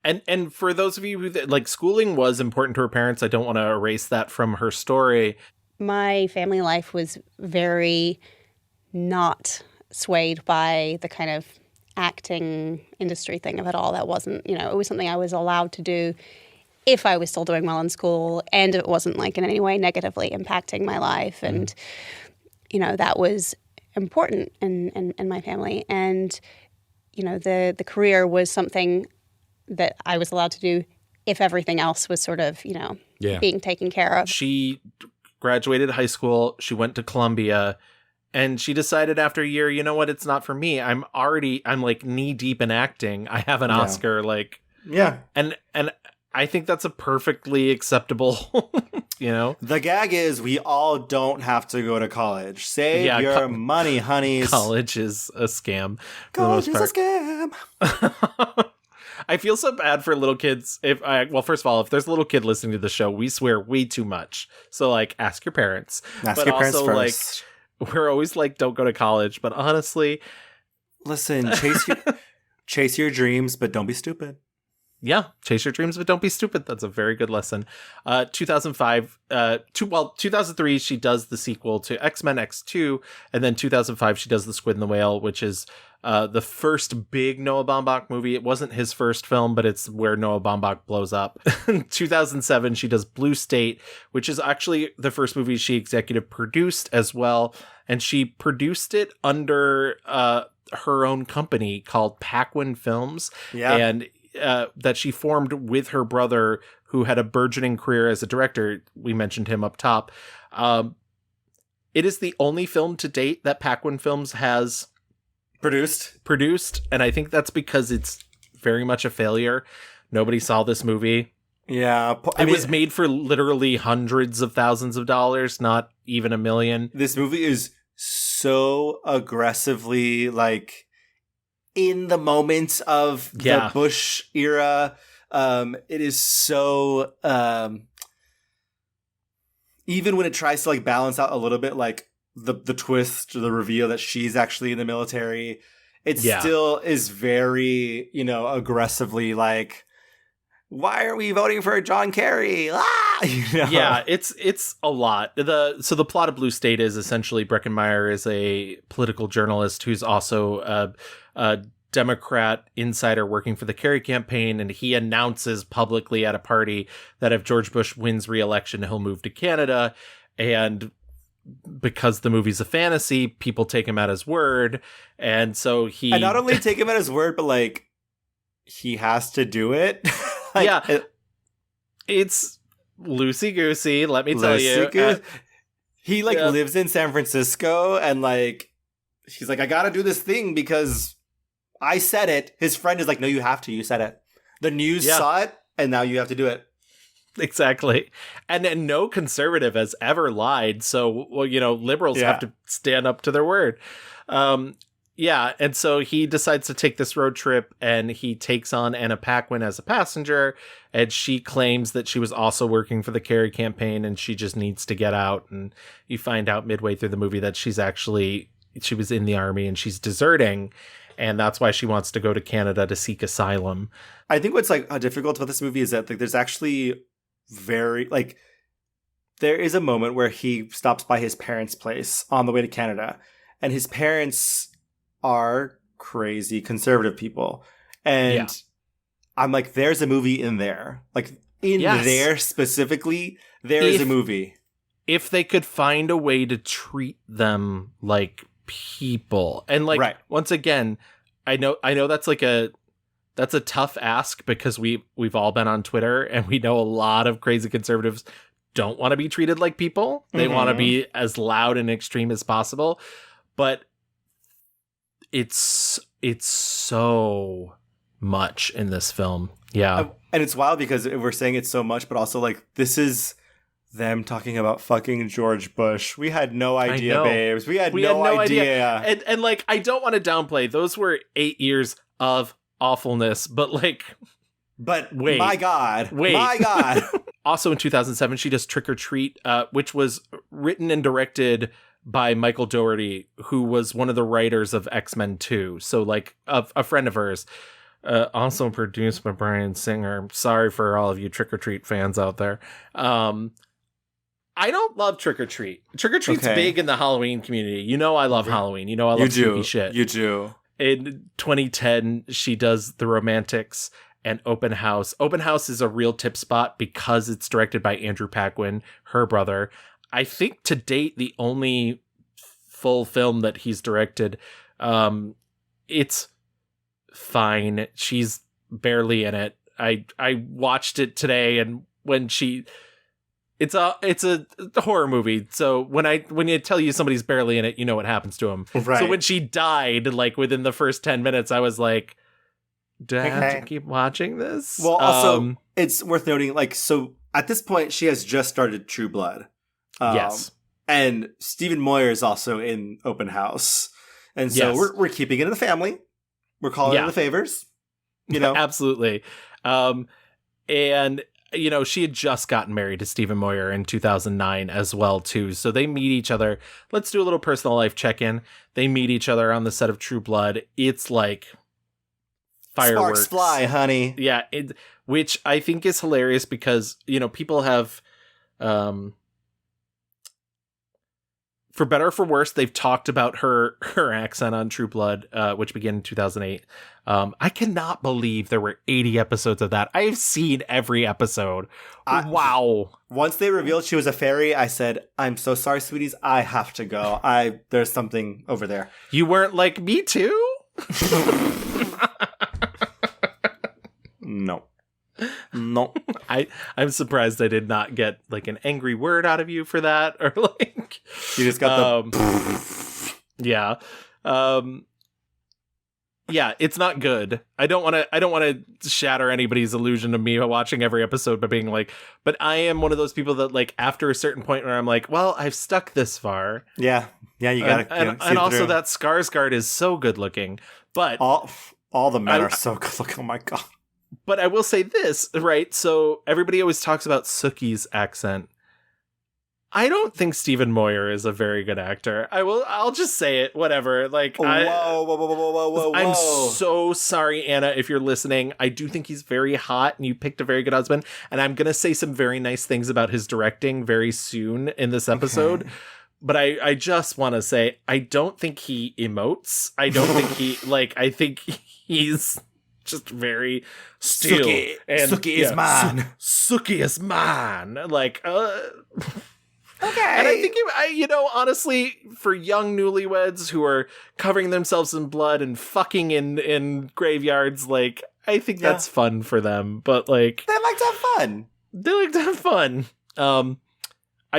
And for those of you who like, schooling was important to her parents. I don't want to erase that from her story. My family life was very not swayed by the kind of acting industry thing of it all. That wasn't, it was something I was allowed to do if I was still doing well in school, and it wasn't like in any way negatively impacting my life. And, that was important in my family. And, the career was something that I was allowed to do if everything else was sort of, being taken care of. She graduated high school. She went to Columbia, and she decided after a year, you know what? It's not for me. I'm like knee deep in acting. I have an Oscar. And I think that's a perfectly acceptable, The gag is we all don't have to go to college. Save your money, honeys. College is a scam. College is a scam. I feel so bad for little kids. First of all, if there's a little kid listening to the show, we swear way too much. So ask your parents. Ask your parents first. We're always don't go to college. But honestly, listen, chase your dreams, but don't be stupid. Yeah, chase your dreams, but don't be stupid. That's a very good lesson. 2003, she does the sequel to X-Men X2, and then 2005, she does The Squid and the Whale, which is the first big Noah Baumbach movie. It wasn't his first film, but it's where Noah Baumbach blows up. 2007, she does Blue State, which is actually the first movie she executive produced as well, and she produced it under her own company called Paquin Films. Yeah. And that she formed with her brother, who had a burgeoning career as a director. We mentioned him up top. It is the only film to date that Paquin Films has produced, and I think that's because it's very much a failure. Nobody saw this movie. Yeah. It was made for literally hundreds of thousands of dollars, not even $1 million. This movie is so aggressively, like, in the moments of the Bush era. It is so even when it tries to like balance out a little bit, like the twist or the reveal that she's actually in the military, it still is very, aggressively like, why are we voting for John Kerry? Yeah, it's a lot. So the plot of Blue State is essentially Breckenmeyer is a political journalist who's also a Democrat insider working for the Kerry campaign, and he announces publicly at a party that if George Bush wins re-election, he'll move to Canada. And because the movie's a fantasy, people take him at his word, and so he... And not only take him at his word, but like, he has to do it. It's loosey-goosey, let me tell you. He lives in San Francisco, and like, he's like, I gotta do this thing because I said it. His friend is like, no, you have to. You said it. The news saw it, and now you have to do it. Exactly. And no conservative has ever lied. So, liberals have to stand up to their word. And so he decides to take this road trip, and he takes on Anna Paquin as a passenger, and she claims that she was also working for the Kerry campaign, and she just needs to get out. And you find out midway through the movie that she was in the army, and she's deserting, and that's why she wants to go to Canada to seek asylum. I think what's like difficult about this movie is that like there's actually there is a moment where he stops by his parents' place on the way to Canada, and his parents are crazy conservative people. And I'm like, there's a movie in there. Like there specifically, there is a movie. If they could find a way to treat them like people. And like, once again, I know that's a tough ask because we've all been on Twitter, and we know a lot of crazy conservatives don't want to be treated like people. They want to be as loud and extreme as possible. But it's so much in this film. Yeah. And it's wild because we're saying it's so much, but also like, this is them talking about fucking George Bush. We had no idea, babes. We had no idea. And like, I don't want to downplay. Those were 8 years of awfulness, but like... But wait. My God. Also in 2007, she does Trick or Treat, which was written and directed by Michael Dougherty, who was one of the writers of X-Men 2. So like a friend of hers. Also produced by Bryan Singer. Sorry for all of you Trick or Treat fans out there. I don't love Trick or Treat. Trick or Treat's big in the Halloween community. I love Halloween. I love spooky shit. You do. In 2010, she does The Romantics and Open House. Open House is a real tip spot because it's directed by Andrew Paquin, her brother. I think to date, the only full film that he's directed. It's fine. She's barely in it. I watched it today, and when it's a horror movie. So when you tell you somebody's barely in it, you know what happens to him. Right. So when she died, like within the first 10 minutes, I was like, do I have to keep watching this? Well, also, it's worth noting, like, so at this point, she has just started True Blood. Yes. And Stephen Moyer is also in Open House. And so we're keeping it in the family. We're calling it the favors. Absolutely. And, she had just gotten married to Stephen Moyer in 2009 as well, too. So they meet each other. Let's do a little personal life check-in. They meet each other on the set of True Blood. It's like fireworks. Sparks fly, honey. Yeah, which I think is hilarious because, people have, for better or for worse, they've talked about her accent on True Blood, which began in 2008. I cannot believe there were 80 episodes of that. I've seen every episode. Wow. Once they revealed she was a fairy, I said, I'm so sorry, sweeties. I have to go. There's something over there. You weren't like, me too? No. I'm surprised I did not get like an angry word out of you for that, or like you just got the yeah, it's not good. I don't want to shatter anybody's illusion of me watching every episode by being like, but I am one of those people that like after a certain point where I'm like, well, I've stuck this far. Yeah, you gotta and also that Skarsgård is so good looking, but all the men are so good looking. Oh my god. But I will say this, right? So everybody always talks about Sookie's accent. I don't think Stephen Moyer is a very good actor. I'll just say it, whatever. Like, whoa. I'm so sorry, Anna, if you're listening. I do think he's very hot and you picked a very good husband. And I'm going to say some very nice things about his directing very soon in this episode. Okay. But I just want to say, I don't think he emotes. I don't think I think he's just very still. Sookie is mine. Sookie is mine. Like, okay. And I think, honestly, for young newlyweds who are covering themselves in blood and fucking in graveyards, like, I think that's fun for them. But, like, they like to have fun.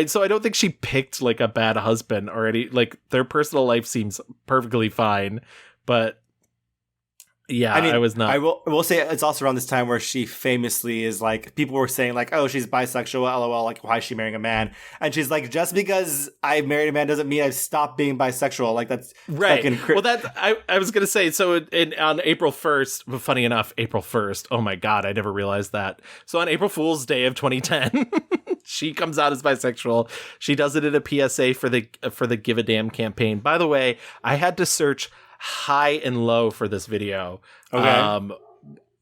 So I don't think she picked, like, a bad husband or any, like, their personal life seems perfectly fine. But yeah, I was not. I will say it's also around this time where she famously is like, people were saying like, oh, she's bisexual, lol, like, why is she marrying a man? And she's like, just because I married a man doesn't mean I've stopped being bisexual. Like, that's right. Well, I was going to say, so on April 1st, funny enough, April 1st, oh my God, I never realized that. So on April Fool's Day of 2010, she comes out as bisexual. She does it in a PSA for the Give a Damn campaign. By the way, I had to search high and low for this video. Okay.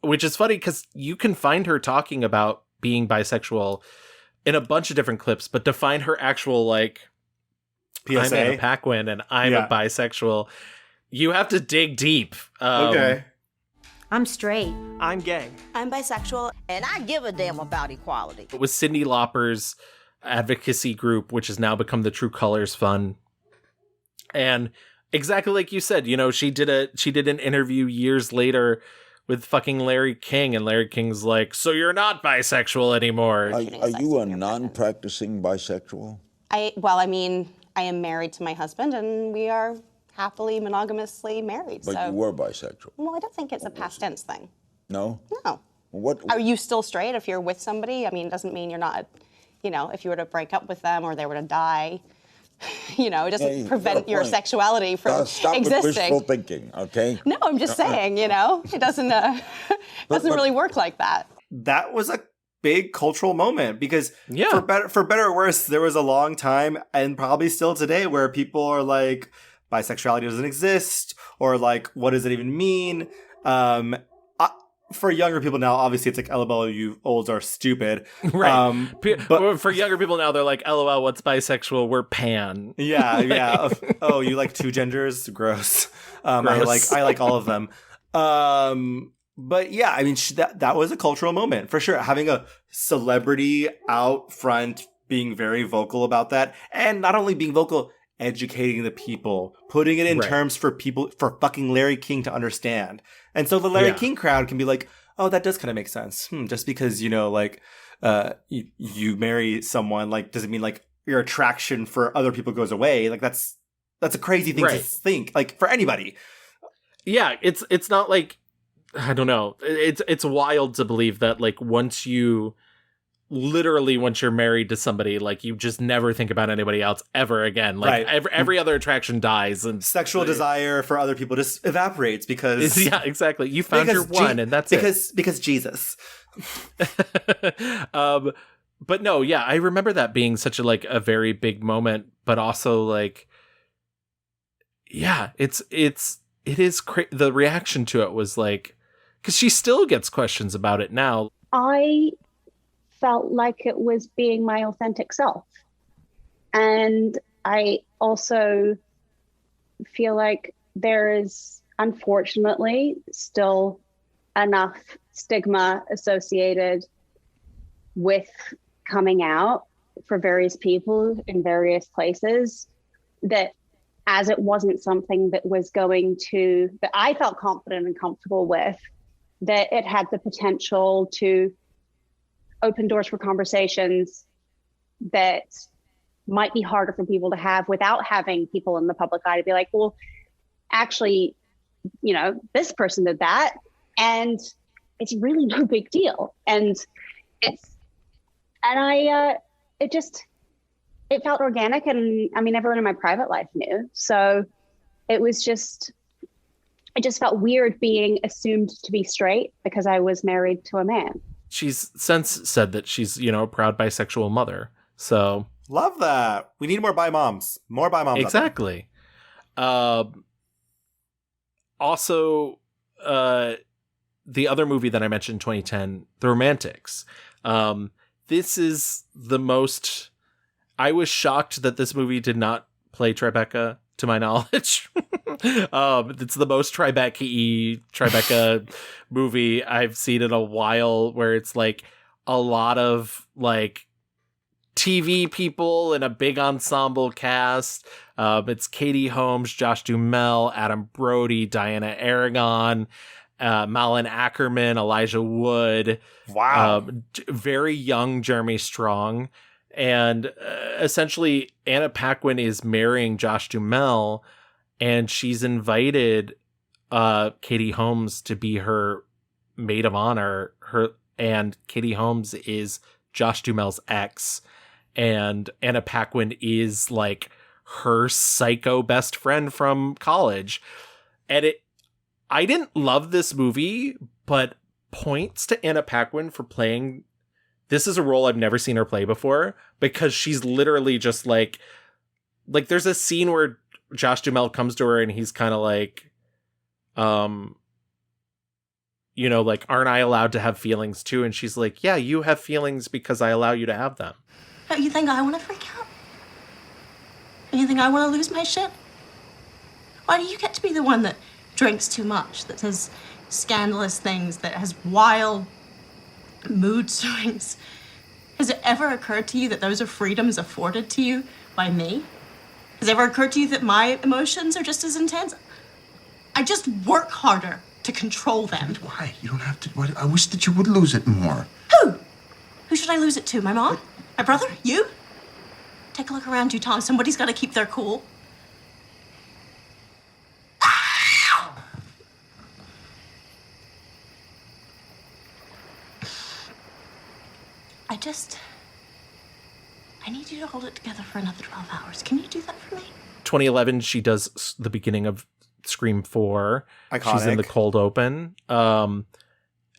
Which is funny because you can find her talking about being bisexual in a bunch of different clips, but to find her actual like PSA, I'm Anna Paquin and I'm a bisexual, you have to dig deep. Okay. I'm straight. I'm gay. I'm bisexual. And I give a damn about equality. It was Cyndi Lauper's advocacy group, which has now become the True Colors Fund. And exactly like you said, she did an interview years later with fucking Larry King, and Larry King's like, so you're not bisexual anymore. Are you a non-practicing bisexual? I am married to my husband, and we are happily monogamously married. But you were bisexual. Well, I don't think it's a past tense thing. No? No. What? Are you still straight if you're with somebody? I mean, it doesn't mean you're not, if you were to break up with them or they were to die, it doesn't prevent your sexuality from Stop existing. With wishful thinking, okay? No, I'm just saying, it doesn't really work like that. That was a big cultural moment because for better or worse, there was a long time, and probably still today, where people are like, bisexuality doesn't exist, or like, what does it even mean? For younger people now, obviously it's like, LOL, you olds are stupid. Right. But for younger people now, they're like, LOL, what's bisexual? We're pan. Yeah. Oh, you like two genders? Gross. Gross. I like all of them. But yeah, I mean, that was a cultural moment for sure. Having a celebrity out front being very vocal about that, and not only being vocal, educating the people, putting it in terms for people, for fucking Larry King to understand. And so the Larry King crowd can be like, oh, that does kind of make sense. Just because, you marry someone, like, doesn't mean like your attraction for other people goes away. Like, that's a crazy thing to think, like, for anybody. Yeah. It's not like, I don't know. It's wild to believe that, like, once you're married to somebody, like, you just never think about anybody else ever again. Like, every other attraction dies, and sexual desire for other people just evaporates because exactly. You found your one, and that's because Jesus. But no, yeah, I remember that being such a very big moment, but also like, yeah, it is the reaction to it was like Because she still gets questions about it now. I felt like it was being my authentic self. And I also feel like there is, unfortunately, still enough stigma associated with coming out for various people in various places, that as it wasn't something that was that I felt confident and comfortable with, that it had the potential to open doors for conversations that might be harder for people to have without having people in the public eye to be like, well, actually, this person did that, and it's really no big deal. It felt organic, and I mean, everyone in my private life knew. So it just felt weird being assumed to be straight because I was married to a man. She's since said that she's, a proud bisexual mother. So love that. We need more bi moms. More bi moms. Exactly. Also, the other movie that I mentioned in 2010, The Romantics. This is the most... I was shocked that this movie did not play Tribeca, to my knowledge. It's the most Tribeca movie I've seen in a while, where it's like a lot of like TV people in a big ensemble cast. It's Katie Holmes, Josh Duhamel, Adam Brody, Diana Aragon, Malin Ackerman, Elijah Wood. Wow. Very young Jeremy Strong. And essentially, Anna Paquin is marrying Josh Duhamel, and she's invited Katie Holmes to be her maid of honor. And Katie Holmes is Josh Duhamel's ex, and Anna Paquin is like her psycho best friend from college. And I didn't love this movie, but points to Anna Paquin for playing. This is a role I've never seen her play before, because she's literally just like there's a scene where Josh Duhamel comes to her and he's kind of like, like, aren't I allowed to have feelings too? And she's like, yeah, you have feelings because I allow you to have them. Don't you think I want to freak out? Don't you think I want to lose my shit? Why do you get to be the one that drinks too much, that says scandalous things, that has wild mood swings? Has it ever occurred to you that those are freedoms afforded to you by me? Has it ever occurred to you that my emotions are just as intense? I just work harder to control them. Why? You don't have to. I wish that you would lose it more. Who? Who should I lose it to? My mom? My brother? You? Take a look around you, Tom. Somebody's got to keep their cool. I need you to hold it together for another 12 hours. Can you do that for me? 2011, she does the beginning of Scream 4. Iconic. She's in the cold open.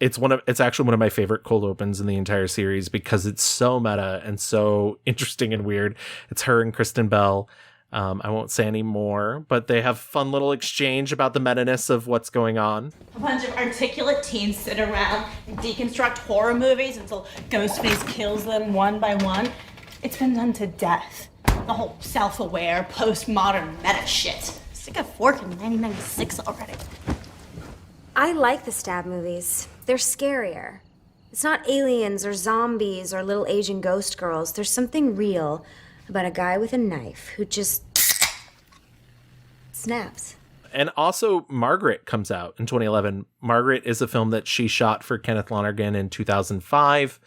It's actually one of my favorite cold opens in the entire series, because it's so meta and so interesting and weird. It's her and Kristen Bell. I won't say any more, but they have fun little exchange about the meta-ness of what's going on. A bunch of articulate teens sit around and deconstruct horror movies until Ghostface kills them one by one. It's been done to death. The whole self-aware, postmodern meta shit. Stick a fork in 1996 already. I like the stab movies. They're scarier. It's not aliens or zombies or little Asian ghost girls. There's something real about a guy with a knife who just snaps. And also, Margaret comes out in 2011. Margaret is a film that she shot for Kenneth Lonergan in 2005,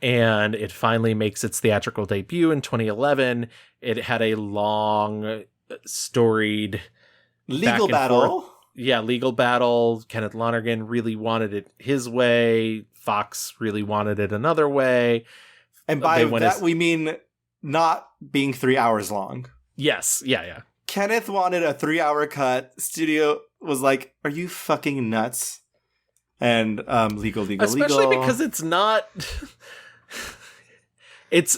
and it finally makes its theatrical debut in 2011. It had a long, storied legal battle. Forth. Yeah, legal battle. Kenneth Lonergan really wanted it his way. Fox really wanted it another way. And by that, we mean not being 3 hours long. Yes. Yeah. Kenneth wanted a 3-hour cut. Studio was like, are you fucking nuts? And legal. Especially because it's not... it's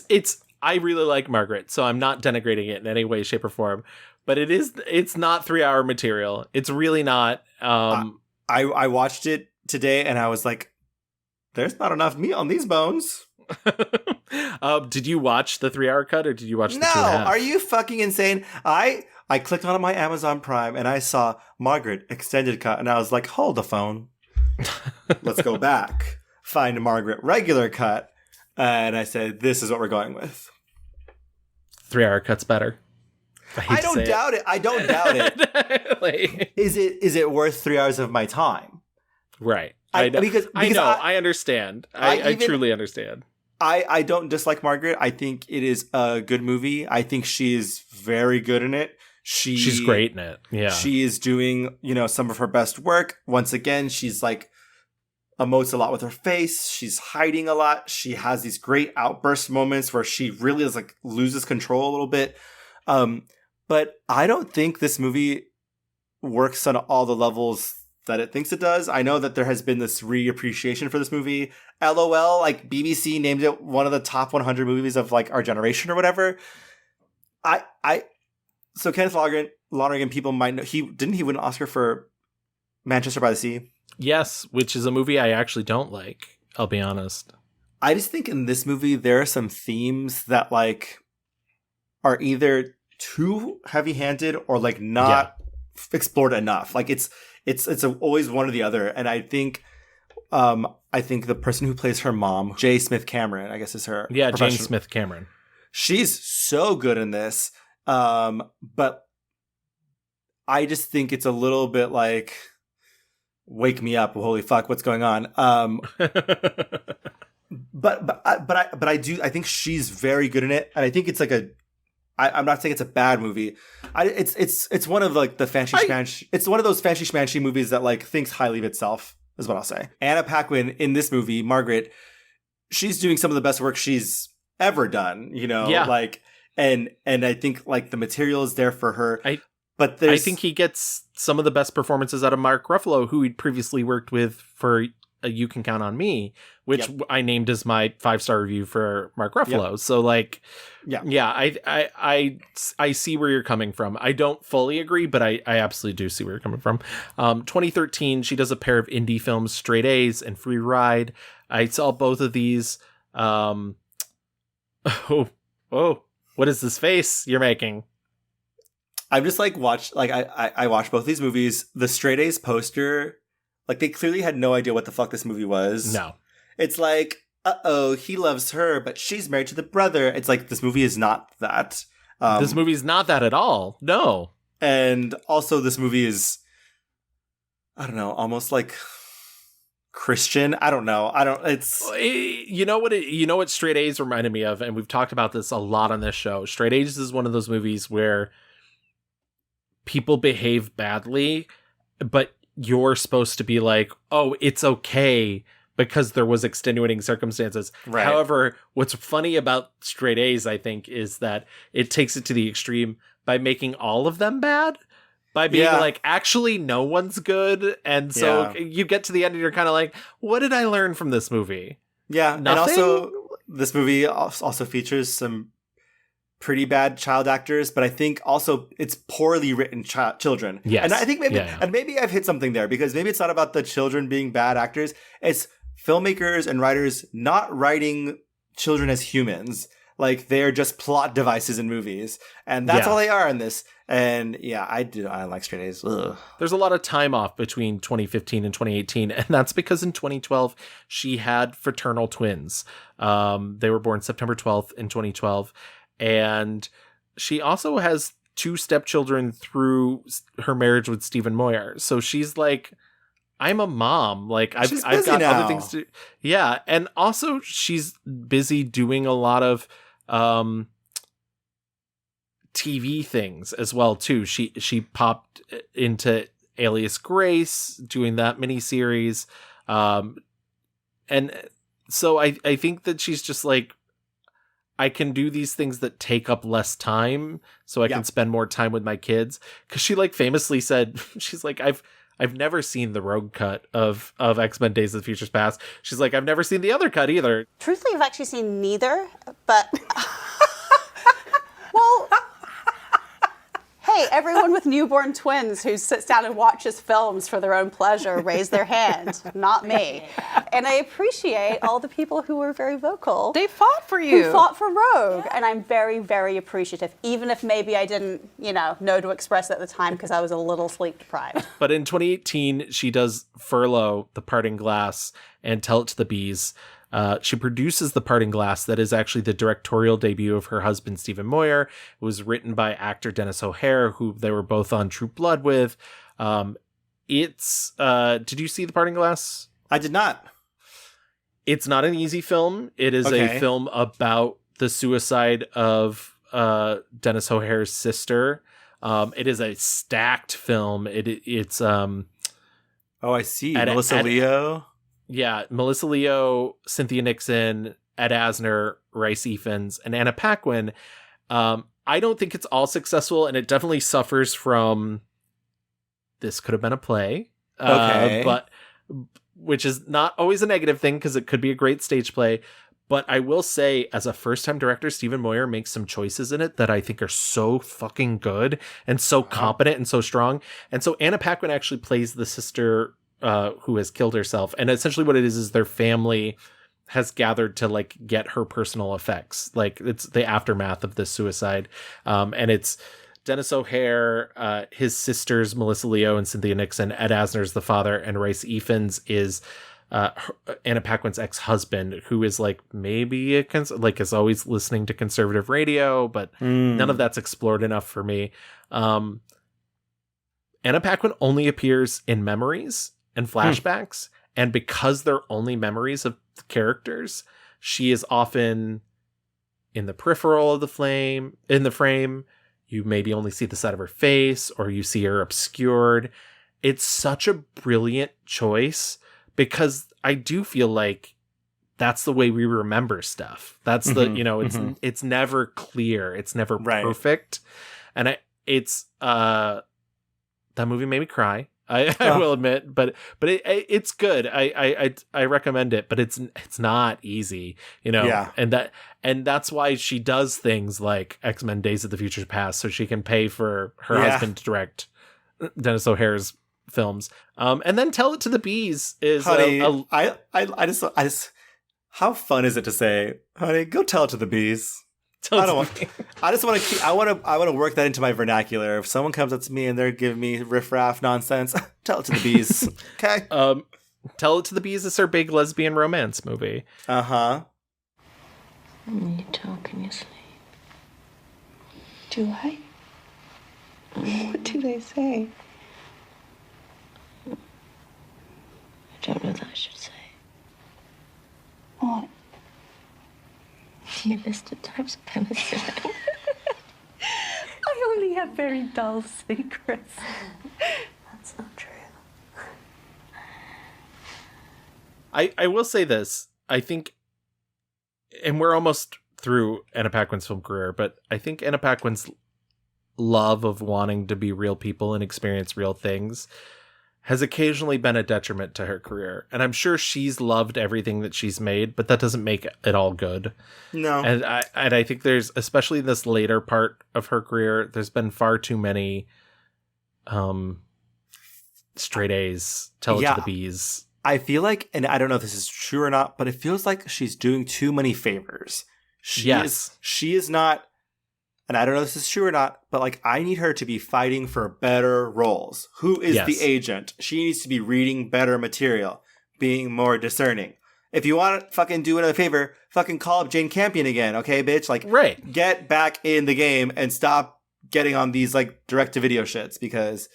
I really like Margaret, so I'm not denigrating it in any way, shape, or form. But it's not 3-hour material. It's really not. I watched it today, and I was like, there's not enough meat on these bones. Did you watch the 3-hour cut or did you watch the 2.5? No, are you fucking insane? I clicked on my Amazon Prime and I saw Margaret extended cut, and I was like, hold the phone. Let's go back. Find Margaret regular cut. And I said, this is what we're going with. 3-hour cut's better. I don't doubt it. I don't doubt it. Like, is it worth 3 hours of my time? Right. I know. Because I understand. I truly understand. I don't dislike Margaret. I think it is a good movie. I think she is very good in it. She's great in it. Yeah. She is doing, some of her best work. Once again, she's like emotes a lot with her face. She's hiding a lot. She has these great outburst moments where she really is like loses control a little bit. But I don't think this movie works on all the levels that it thinks it does. I know that there has been this reappreciation for this movie. LOL, like BBC named it one of the top 100 movies of like our generation or whatever. So Kenneth Lonergan, people might know, he win an Oscar for Manchester by the Sea? Yes, which is a movie I actually don't like, I'll be honest. I just think in this movie there are some themes that like are either too heavy-handed or like not explored enough. Like it's always one or the other. And I think the person who plays her mom, J. Smith Cameron, I guess is her. Yeah, Jane Smith Cameron. She's so good in this. But I just think it's a little bit like, wake me up, holy fuck, what's going on? But I think she's very good in it, and I think it's like I'm not saying it's a bad movie. It's one of like the it's one of those fancy schmancy movies that like thinks highly of itself, is what I'll say. Anna Paquin in this movie, Margaret, she's doing some of the best work she's ever done, Yeah. like, and I think like the material is there for her. I think he gets some of the best performances out of Mark Ruffalo, who he'd previously worked with for You Can Count on Me, which I named as my 5-star review for Mark Ruffalo. Yep. So like, I see where you're coming from. I don't fully agree, but I absolutely do see where you're coming from. 2013, she does a pair of indie films, Straight A's and Free Ride. I saw both of these. Oh, what is this face you're making? I'm just like I watched both these movies. The Straight A's poster, like they clearly had no idea what the fuck this movie was. No. It's like, he loves her, but she's married to the brother. It's like, this movie is not that. This movie's not that at all. No. And also this movie is, I don't know, almost like Christian. I don't know. It's... You know what Straight A's reminded me of? And we've talked about this a lot on this show. Straight A's is one of those movies where people behave badly, but you're supposed to be like, oh, it's okay because there was extenuating circumstances. Right. However, what's funny about Straight A's, I think, is that it takes it to the extreme by making all of them bad, by being like, actually, no one's good. And so you get to the end and you're kind of like, what did I learn from this movie? Yeah. Nothing? And also, this movie also features some pretty bad child actors, but I think also it's poorly written children. Yes. And I think maybe I've hit something there, because maybe it's not about the children being bad actors. It's filmmakers and writers not writing children as humans. Like, they're just plot devices in movies. And that's all they are in this. And I like Straight A's. Ugh. There's a lot of time off between 2015 and 2018. And that's because in 2012, she had fraternal twins. They were born September 12th in 2012. And she also has 2 stepchildren through her marriage with Stephen Moyer. So she's like, I'm a mom. Like, I've got other things to. Yeah. And also she's busy doing a lot of TV things as well, too. She popped into Alias Grace, doing that miniseries. And so I think that she's just like, I can do these things that take up less time so I can spend more time with my kids. Because she like famously said, she's like, I've never seen the rogue cut of X-Men Days of the Future's Past. She's like, I've never seen the other cut either. Truthfully, I've actually seen neither, but... Well, hey, Hey, everyone with newborn twins who sits down and watches films for their own pleasure, raise their hand. Not me. And I appreciate all the people who were very vocal. They fought for you. Who fought for Rogue. And I'm very, very appreciative, even if maybe I didn't, know to express it at the time because I was a little sleep deprived. But in 2018, she does Furlough, The Parting Glass, and Tell It to the Bees. She produces The Parting Glass. That is actually the directorial debut of her husband, Stephen Moyer. It was written by actor Dennis O'Hare, who they were both on True Blood with. Did you see The Parting Glass? I did not. It's not an easy film. It is a film about the suicide of Dennis O'Hare's sister. It is a stacked film. It's oh, I see. Melissa Leo. Yeah, Melissa Leo, Cynthia Nixon, Ed Asner, Rice Ifans, and Anna Paquin. I don't think it's all successful, and it definitely suffers from this could have been a play. But which is not always a negative thing because it could be a great stage play. But I will say, as a first-time director, Stephen Moyer makes some choices in it that I think are so fucking good and so competent and so strong. And so Anna Paquin actually plays the sister who has killed herself. And essentially what it is their family has gathered to like get her personal effects. Like it's the aftermath of this suicide. And it's Dennis O'Hare, his sisters, Melissa Leo and Cynthia Nixon, Ed Asner's the father, and Rice Ifans is Anna Paquin's ex-husband, who is like maybe is always listening to conservative radio, but none of that's explored enough for me. Anna Paquin only appears in memories and flashbacks, and because they're only memories of the characters, she is often in the peripheral of the frame. You maybe only see the side of her face, or you see her obscured. It's such a brilliant choice because I do feel like that's the way we remember stuff. That's it's never clear. It's never perfect. And that movie made me cry. I will admit, but it's good. I recommend it, but it's not easy, Yeah. And that's why she does things like X-Men: Days of the Future Past, so she can pay for her husband to direct Dennis O'Hare's films. And then Tell It to the Bees is honey, I just how fun is it to say, honey, go tell it to the bees. I just want to I want to work that into my vernacular. If someone comes up to me and they're giving me riffraff nonsense, tell it to the bees. Okay. Tell It to the Bees is her big lesbian romance movie. Uh-huh. You talk in your sleep. Do I? What do they say? I don't know that I should say. What? You listed types of penicillin. I only have very dull secrets. That's not true. I will say this. I think, and we're almost through Anna Paquin's film career, but I think Anna Paquin's love of wanting to be real people and experience real things has occasionally been a detriment to her career. And I'm sure she's loved everything that she's made, but that doesn't make it all good. No. And I think there's, especially this later part of her career, there's been far too many straight A's, Tell It to the Bees. I feel like, and I don't know if this is true or not, but it feels like she's doing too many favors. She is not, and I don't know if this is true or not, but like I need her to be fighting for better roles. Who is the agent? She needs to be reading better material, being more discerning. If you want to fucking do another favor, fucking call up Jane Campion again, okay, bitch? Like, get back in the game and stop getting on these like direct-to-video shits because,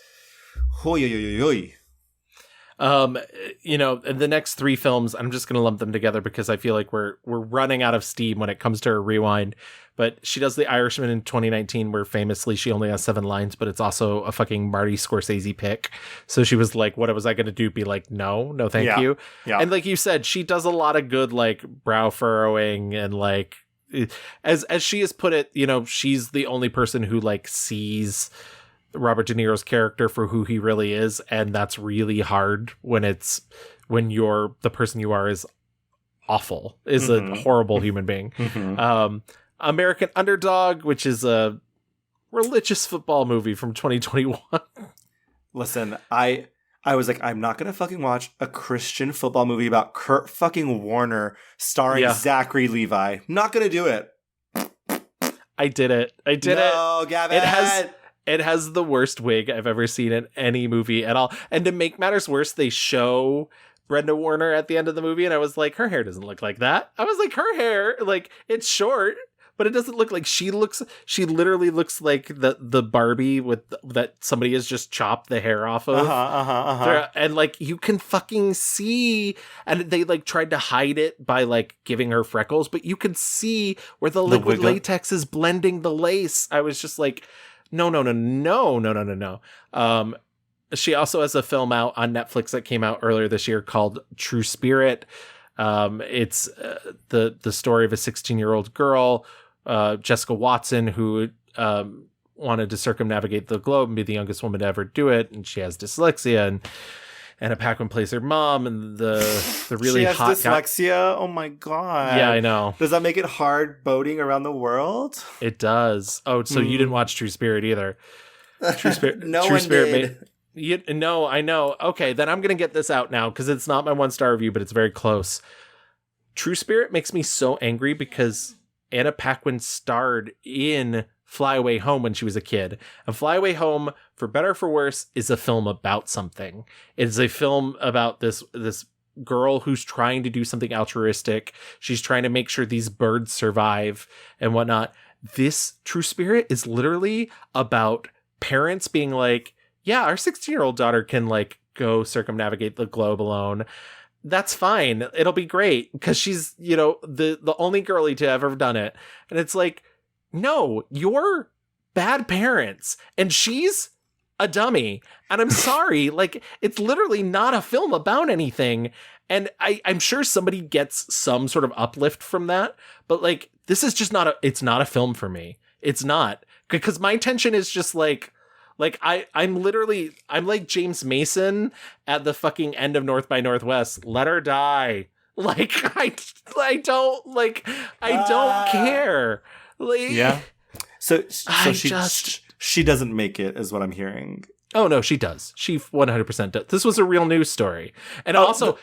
the next three films, I'm just going to lump them together because I feel like we're running out of steam when it comes to her rewind. But she does The Irishman in 2019, where famously she only has 7 lines, but it's also a fucking Marty Scorsese pick. So she was like, what was I going to do? Be like, no, thank you. Yeah. And like you said, she does a lot of good, like brow furrowing and like, as she has put it, she's the only person who like sees Robert De Niro's character for who he really is, and that's really hard when you're the person you are is awful, is a horrible human being. American Underdog, which is a religious football movie from 2021. Listen, I was like, I'm not going to fucking watch a Christian football movie about Kurt fucking Warner starring Zachary Levi. Not going to do it. I did it. No, Gavin. It has the worst wig I've ever seen in any movie at all. And to make matters worse, they show Brenda Warner at the end of the movie, and I was like, her hair doesn't look like that. I was like, her hair, like, it's short, but it doesn't look like she literally looks like the Barbie that somebody has just chopped the hair off of. And like, you can fucking see, and they like tried to hide it by like giving her freckles, but you can see where the liquid latex is blending the lace. I was just like, no. She also has a film out on Netflix that came out earlier this year called True Spirit. It's the story of a 16-year-old girl, Jessica Watson, who wanted to circumnavigate the globe and be the youngest woman to ever do it, and she has dyslexia, and Anna Paquin plays her mom, and the really she has hot dyslexia. Oh my god! Yeah, I know. Does that make it hard boating around the world? It does. Oh, so you didn't watch True Spirit either? True Spirit. No one did. No, I know. Okay, then I'm gonna get this out now because it's not my 1-star review, but it's very close. True Spirit makes me so angry because Anna Paquin starred in Fly Away Home when she was a kid. And Fly Away Home, for better or for worse, is a film about something. It's a film about this girl who's trying to do something altruistic. She's trying to make sure these birds survive and whatnot. This True Spirit is literally about parents being like, yeah, our 16-year-old daughter can like go circumnavigate the globe alone. That's fine. It'll be great because she's, the only girlie to ever have done it. And it's like, no, you're bad parents and she's a dummy. And I'm sorry, like, it's literally not a film about anything. And I'm sure somebody gets some sort of uplift from that. But like, this is just it's not a film for me. It's not, because my intention is just like I'm like James Mason at the fucking end of North by Northwest. Let her die. Like, I don't care. Like, yeah. So she doesn't make it, is what I'm hearing. Oh no, she does. She 100% does. This was a real news story, and also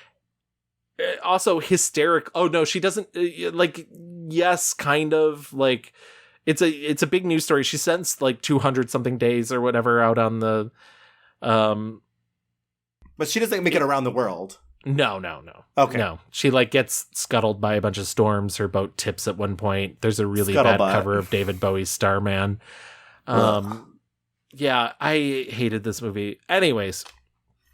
hysterical. Oh no, she doesn't. Like, yes, kind of like. It's a big news story. She spent like 200 something days or whatever out on the, but she doesn't make it around the world. No. Okay. No, she like gets scuttled by a bunch of storms. Her boat tips at one point. There's a really bad cover of David Bowie's Starman. Yeah, I hated this movie. Anyways.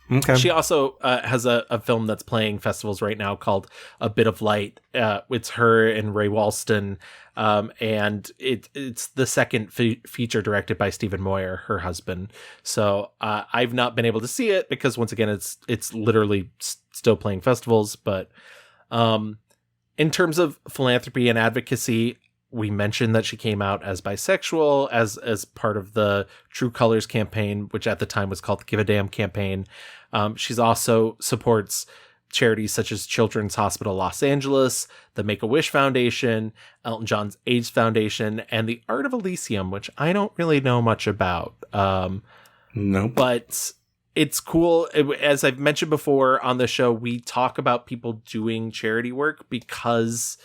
Okay. She also has a film that's playing festivals right now called A Bit of Light. It's her and Ray Walston, and it's the second feature directed by Stephen Moyer, her husband. So I've not been able to see it because, once again, it's literally still playing festivals. But in terms of philanthropy and advocacy, we mentioned that she came out as bisexual as part of the True Colors campaign, which at the time was called the Give a Damn campaign. She's also supports charities such as Children's Hospital Los Angeles, the Make-A-Wish Foundation, Elton John's AIDS Foundation, and the Art of Elysium, which I don't really know much about. No. But it's cool. As I've mentioned before on the show, we talk about people doing charity work because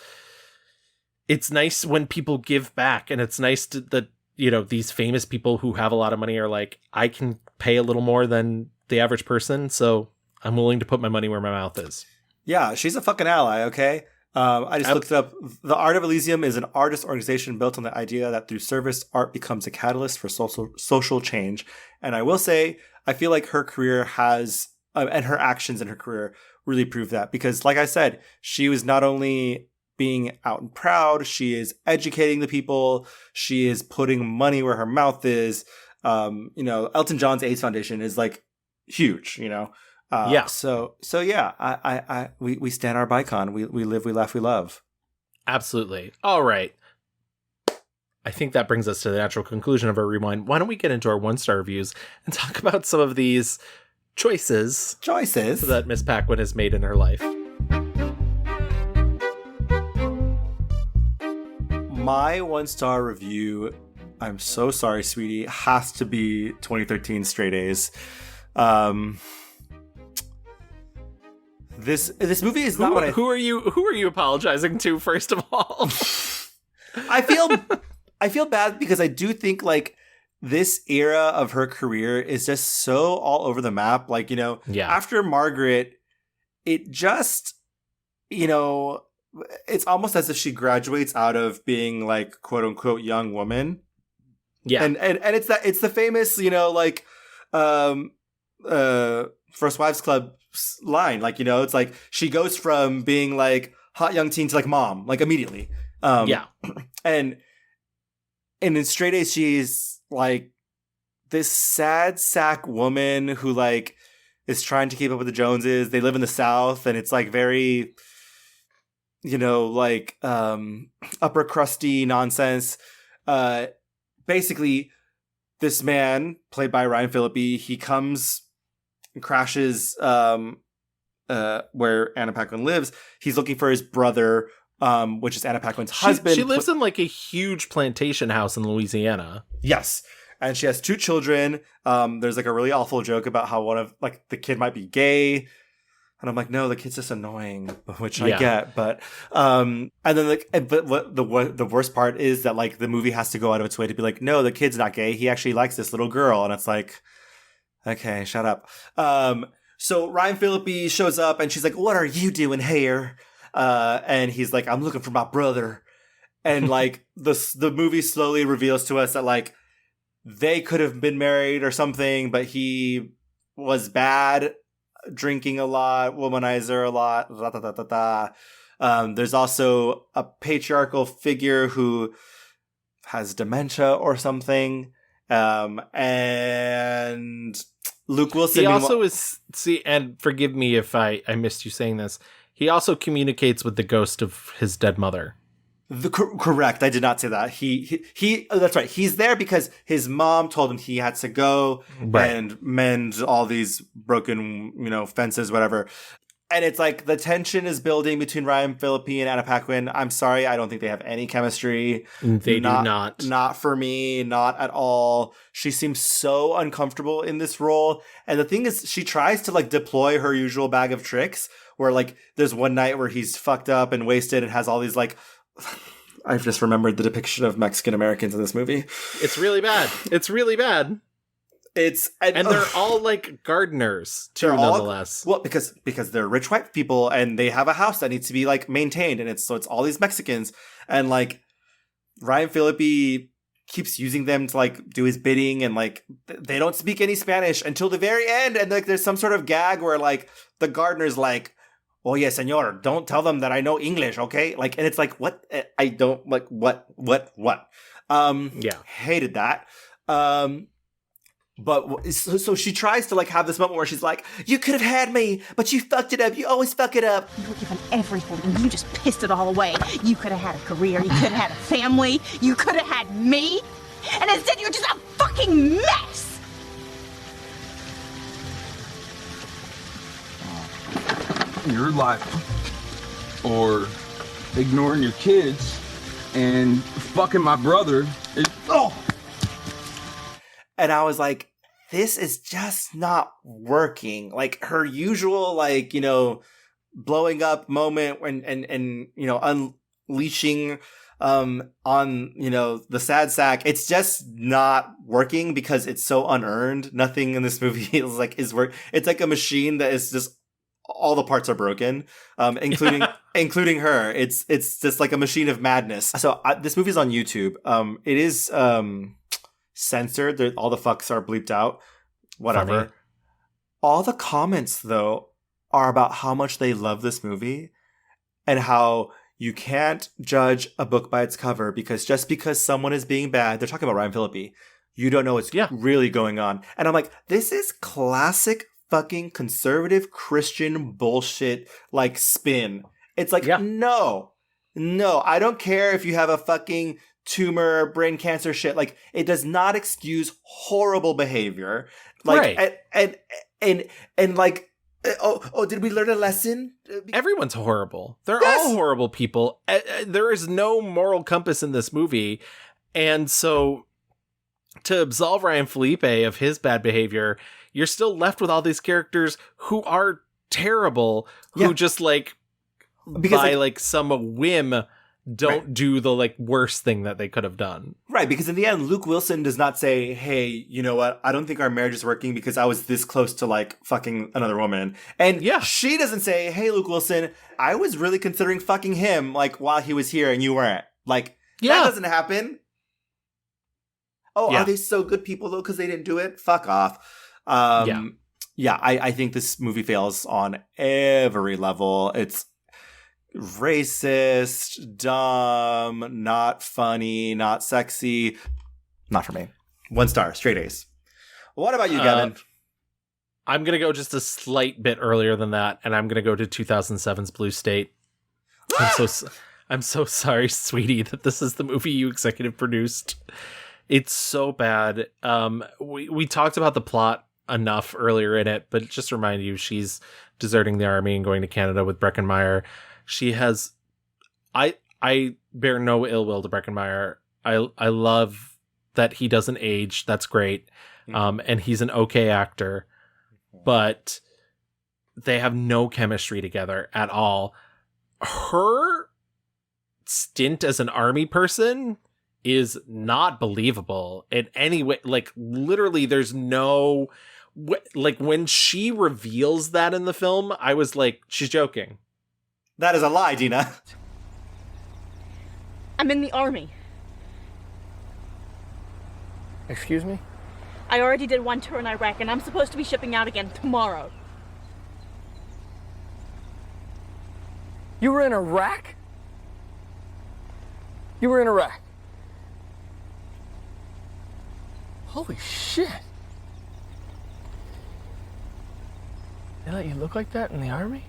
it's nice when people give back, and it's nice that, these famous people who have a lot of money are like, I can pay a little more than the average person, so I'm willing to put my money where my mouth is. Yeah, she's a fucking ally, okay? I just looked it up. The Art of Elysium is an artist organization built on the idea that through service, art becomes a catalyst for social change. And I will say, I feel like her career has, and her actions in her career really prove that. Because like I said, she was not only being out and proud, she is educating the people, she is putting money where her mouth is. Elton John's AIDS Foundation is like huge, yeah. So yeah, we stand our BiCON. We live, we laugh, we love. Absolutely. All right. I think that brings us to the natural conclusion of our rewind. Why don't we get into our 1-star reviews and talk about some of these choices that Miss Paquin has made in her life. My 1-star review I'm so sorry, sweetie. Has to be 2013 Straight A's. This movie is not what who are you apologizing to, first of all? I feel bad because I do think like this era of her career is just so all over the map. Like, you know, after Margaret, it just, you know, it's almost as if she graduates out of being like quote unquote young woman. Yeah. And it's the famous, you know, like First Wives Club line. Like, you know, it's like she goes from being like hot young teen to like mom, like immediately. And in Straight A's, she's like this sad sack woman who like is trying to keep up with the Joneses. They live in the South, and it's like very, you know, like upper crusty nonsense. Basically, this man played by Ryan Phillippe, he comes and crashes where Anna Paquin lives. He's looking for his brother, which is Anna Paquin's husband. She lives in like a huge plantation house in Louisiana. Yes. And she has 2 children. There's like a really awful joke about how one of like the kid might be gay. And I'm like, no, the kid's just annoying, which I get. But and then like, but what the worst part is that like the movie has to go out of its way to be like, no, the kid's not gay. He actually likes this little girl. And it's like, okay, shut up. So Ryan Phillippe shows up and she's like, what are you doing here? And he's like, I'm looking for my brother. And like the movie slowly reveals to us that like they could have been married or something, but he was bad, drinking a lot, womanizer a lot. There's also a patriarchal figure who has dementia or something. And Luke Wilson. He also is, and forgive me if I missed you saying this. He also communicates with the ghost of his dead mother. Correct. I did not say that. He that's right. He's there because his mom told him he had to go and mend all these broken, you know, fences, whatever. And it's like the tension is building between Ryan Phillippe and Anna Paquin. I'm sorry, I don't think they have any chemistry. They do not. Not for me, not at all. She seems so uncomfortable in this role. And the thing is, she tries to like deploy her usual bag of tricks where like there's one night where he's fucked up and wasted and has all these like, I've just remembered the depiction of Mexican Americans in this movie. It's really bad. It's really bad. And they're all like gardeners too, nonetheless. Well, because they're rich white people and they have a house that needs to be like maintained, and it's all these Mexicans, and like Ryan Phillippe keeps using them to like do his bidding, and like they don't speak any Spanish until the very end, and like there's some sort of gag where like the gardener's like, oye, señor, don't tell them that I know English, okay? Like, and it's like, what? I don't, like, what? Hated that. But, so she tries to, like, have this moment where she's like, you could have had me, but you fucked it up. You always fuck it up. You were given everything, and you just pissed it all away. You could have had a career. You could have had a family. You could have had me. And instead, you're just a fucking mess. Your life, or ignoring your kids and fucking my brother is And I was like, this is just not working. Like her usual, like, you know, blowing up moment when and you know, unleashing on, you know, the sad sack, it's just not working because it's so unearned. Nothing in this movie is work. It's like a machine that is just all the parts are broken, including her. It's just like a machine of madness. So this movie's on YouTube. It is censored. All the fucks are bleeped out. Whatever. Funny. All the comments though are about how much they love this movie and how you can't judge a book by its cover because just because someone is being bad, they're talking about Ryan Phillippe, you don't know what's really going on. And I'm like, this is classic fucking conservative Christian bullshit like spin. It's like, no, I don't care if you have a fucking tumor, brain cancer shit. Like, it does not excuse horrible behavior. Like, and like, did we learn a lesson? Everyone's horrible. They're all horrible people. There is no moral compass in this movie. And so to absolve Ryan Felipe of his bad behavior, you're still left with all these characters who are terrible, who just like Because, by like some whim don't do the like worst thing that they could have done. Right, because in the end, Luke Wilson does not say, hey, you know what, I don't think our marriage is working because I was this close to like fucking another woman. And she doesn't say, hey, Luke Wilson, I was really considering fucking him like while he was here and you weren't. Like, that doesn't happen. Oh, are they so good people though because they didn't do it? Fuck off. I think this movie fails on every level. It's racist, dumb, not funny, not sexy. Not for me. 1 star, straight A's. What about you, Gavin? I'm going to go just a slight bit earlier than that, and I'm going to go to 2007's Blue State. I'm so sorry, sweetie, that this is the movie you executive produced. It's so bad. We talked about the plot enough earlier in it, but just to remind you, she's deserting the army and going to Canada with Breckenmeyer. She has, I bear no ill will to Breckenmeyer. I love that he doesn't age. That's great. And he's an okay actor, but they have no chemistry together at all. Her stint as an army person is not believable in any way. Like literally there's no, like when she reveals that in the film, I was like, she's joking. That is a lie, Dina. I'm in the army. Excuse me? I already did 1 tour in Iraq, and I'm supposed to be shipping out again tomorrow. You were in Iraq? You were in Iraq? Holy shit. They let you look like that in the army?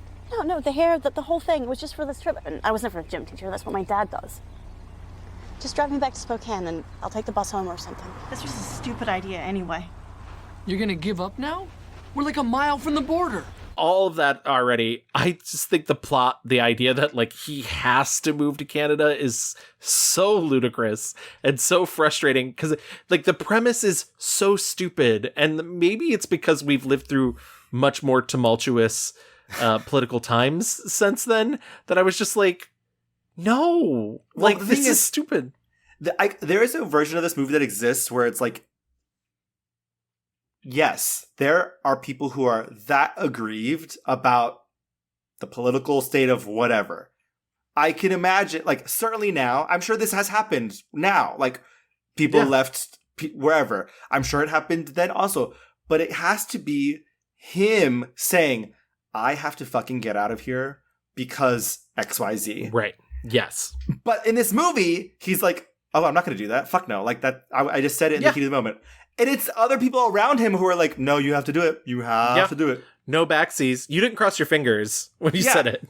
No, the hair, the whole thing was just for this trip. And I was never a gym teacher. That's what my dad does. Just drive me back to Spokane, and I'll take the bus home or something. This was a stupid idea anyway. You're gonna give up now? We're like a mile from the border. All of that already. I just think the plot, the idea that like he has to move to Canada is so ludicrous and so frustrating because like the premise is so stupid. And maybe it's because we've lived through much more tumultuous political times since then that I was just like, no, like this is stupid. There is a version of this movie that exists where it's like, yes, there are people who are that aggrieved about the political state of whatever. I can imagine, like, certainly now, I'm sure this has happened now. Like, people left wherever. I'm sure it happened then also. But it has to be him saying, I have to fucking get out of here because XYZ. Right. Yes. But in this movie, he's like, oh, I'm not going to do that. Fuck no. Like that. I just said it in the heat of the moment. And it's other people around him who are like, no, you have to do it. You have to do it. No backsies. You didn't cross your fingers when you said it.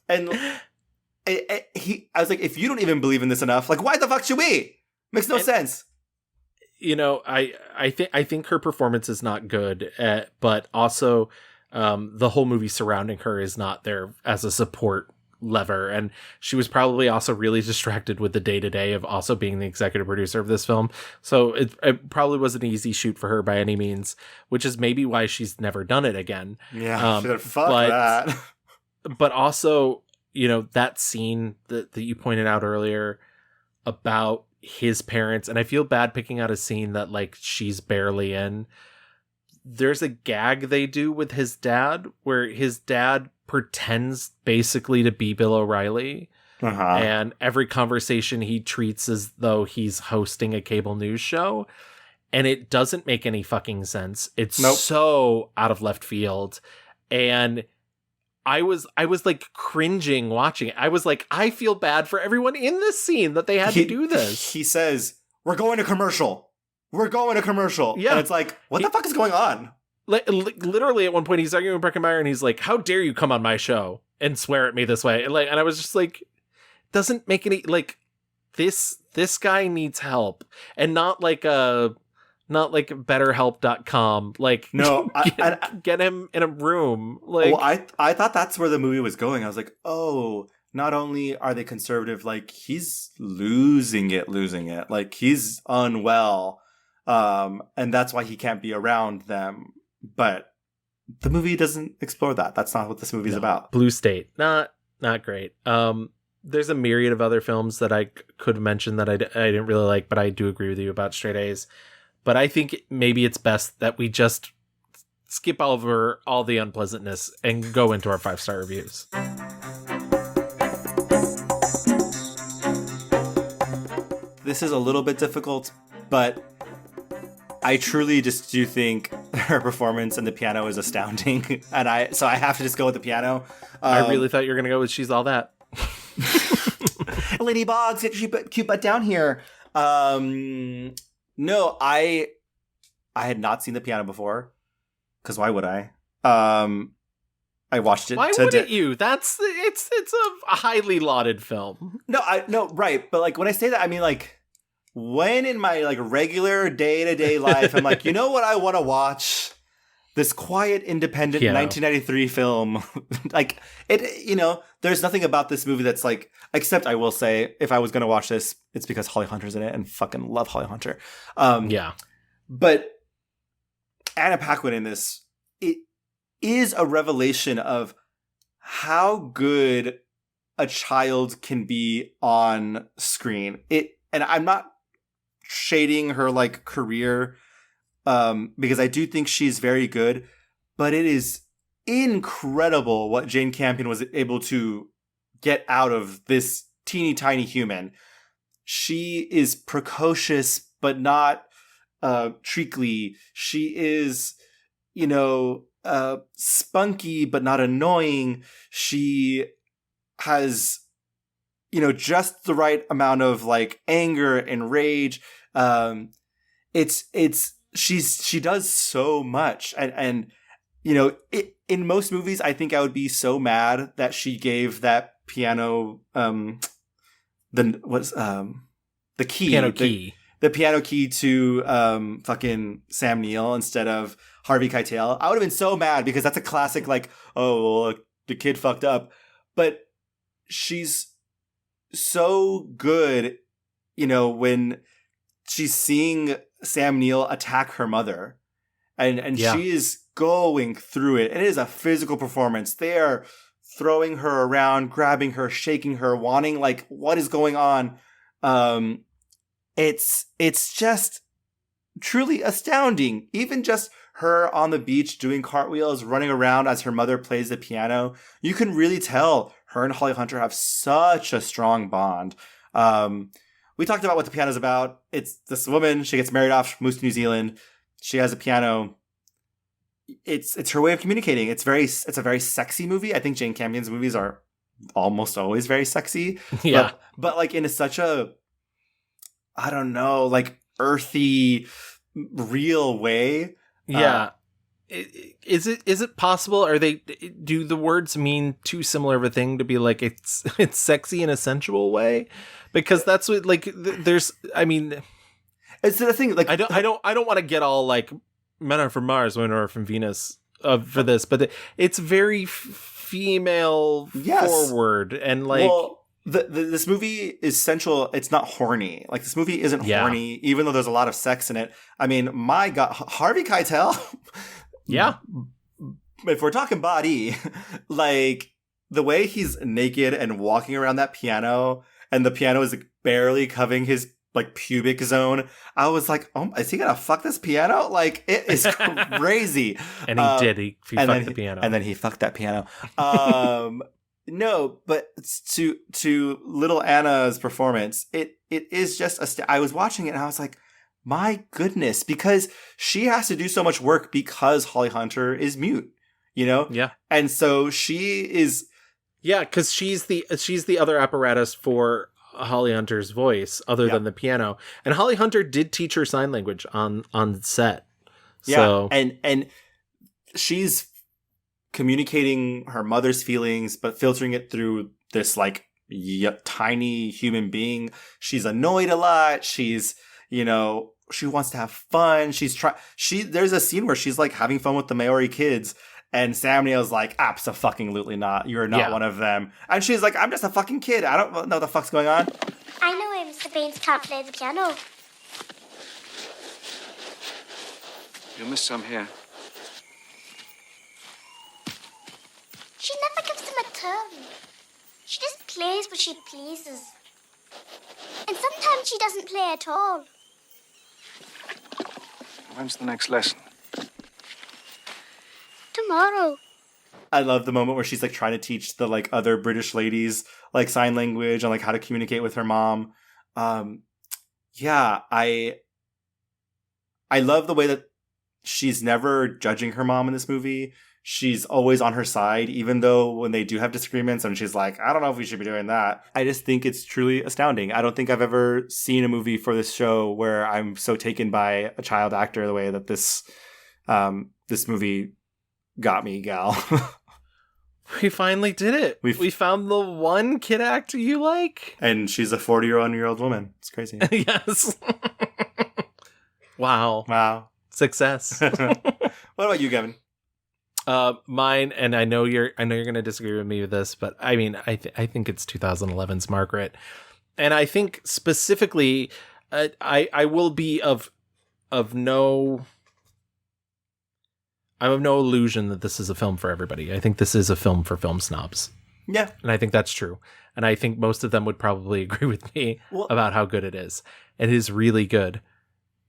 And I was like, if you don't even believe in this enough, like, why the fuck should we? Makes no sense. You know, I think her performance is not good, but also the whole movie surrounding her is not there as a support lever, and she was probably also really distracted with the day-to-day of also being the executive producer of this film, so it probably wasn't an easy shoot for her by any means, which is maybe why she's never done it again. Fuck that. But also, you know, that scene that you pointed out earlier about his parents, and I feel bad picking out a scene that like she's barely in. There's a gag they do with his dad where his dad pretends basically to be Bill O'Reilly. And every conversation he treats as though he's hosting a cable news show. And it doesn't make any fucking sense. It's so out of left field. And I was like cringing watching it. I was like, I feel bad for everyone in this scene that they had to do this. He says, we're going to commercial. We're going to commercial. Yeah. And it's like, what the fuck is going on? Literally at one point he's arguing with Breckenmeyer and he's like, how dare you come on my show and swear at me this way? And I was just like, doesn't make any, like, this guy needs help, and not like betterhelp.com. Like, no, get him in a room. Like, well, I thought that's where the movie was going. I was like, oh, not only are they conservative, like he's losing it. Like he's unwell. And that's why he can't be around them. But the movie doesn't explore that. That's not what this movie's about. Blue State, not great. There's a myriad of other films that I could mention that I didn't really like, but I do agree with you about Straight A's. But I think maybe it's best that we just skip over all the unpleasantness and go into our 5-star reviews. This is a little bit difficult, but I truly just do think her performance in the piano is astounding. And so I have to just go with the piano. I really thought you were going to go with She's All That. Lady Boggs, get your cute butt down here. No, I had not seen the piano before. Because why would I? I watched it. Why wouldn't you? It's a highly lauded film. No, right. But like when I say that, I mean like when in my like regular day-to-day life, I'm like, you know what I want to watch? This quiet, independent Piano. 1993 film. Like it, you know, there's nothing about this movie that's like, except I will say, if I was going to watch this, it's because Holly Hunter's in it and fucking love Holly Hunter. Yeah. But Anna Paquin in this, it is a revelation of how good a child can be on screen. And I'm not shading her like career, because I do think she's very good, but it is incredible what Jane Campion was able to get out of this teeny tiny human. She is precocious, but not treacly. She is, you know, spunky, but not annoying. She has, you know, just the right amount of like anger and rage. She does so much. And you know, in most movies, I think I would be so mad that she gave that piano, the key. Piano key. The piano key to fucking Sam Neill instead of Harvey Keitel. I would have been so mad because that's a classic, like, oh, well, the kid fucked up. But she's so good, you know, when she's seeing Sam Neill attack her mother. And Yeah. she is going through it. And it is a physical performance. They are throwing her around, grabbing her, shaking her, wanting, like, what is going on? It's just truly astounding. Even just her on the beach doing cartwheels, running around as her mother plays the piano. You can really tell her and Holly Hunter have such a strong bond. We talked about what the piano's about. It's this woman, she gets married off, moves to New Zealand. She has a piano. It's her way of communicating. It's a very sexy movie. I think Jane Campion's movies are almost always very sexy. Yeah. But like in such a, I don't know, like earthy, real way. Yeah. Is it possible? Do the words mean too similar of a thing to be like it's sexy in a sensual way? Because that's what like there's. I mean, it's the thing. Like I don't want to get all like men are from Mars, women are from Venus for this, but it's very female forward and like. Well, this movie is sensual. It's not horny. Like this movie isn't horny, even though there's a lot of sex in it. I mean, my God, Harvey Keitel. Yeah. If we're talking body, like the way he's naked and walking around that piano, and the piano is like barely covering his like pubic zone, I was like, oh, is he gonna fuck this piano? Like it is crazy. And he did. He fucked the piano. And then he fucked that piano. No, but to little Anna's performance, it is just I was watching it and I was like, my goodness, because she has to do so much work because Holly Hunter is mute, you know? Yeah. And so she is. Yeah, because she's the other apparatus for Holly Hunter's voice other than the piano. And Holly Hunter did teach her sign language on set. So. Yeah, and she's communicating her mother's feelings, but filtering it through this like tiny human being. She's annoyed a lot. She's, you know, she wants to have fun. There's a scene where she's like having fun with the Maori kids, and Sam Neill's like, abso-fucking-lutely not. You're not one of them. And she's like, I'm just a fucking kid. I don't know what the fuck's going on. I know why Mr. Baines can't play the piano. You'll miss some here. She never gives them a turn. She just plays what she pleases. And sometimes she doesn't play at all. When's the next lesson? Tomorrow. I love the moment where she's like trying to teach the like other British ladies like sign language and like how to communicate with her mom. Yeah, I love the way that she's never judging her mom in this movie. She's always on her side, even though when they do have disagreements and she's like, I don't know if we should be doing that. I just think it's truly astounding. I don't think I've ever seen a movie for this show where I'm so taken by a child actor the way that this movie got me, Gal. We finally did it. We found the one kid actor you like. And she's a 40-year-old woman. It's crazy. Yes. Wow. Success. What about you, Kevin? Mine, and I know you're going to disagree with me with this, but I mean, I think it's 2011's Margaret, and I think specifically, I will be of no illusion that this is a film for everybody. I think this is a film for film snobs. Yeah, and I think that's true, and I think most of them would probably agree with me about how good it is. It is really good.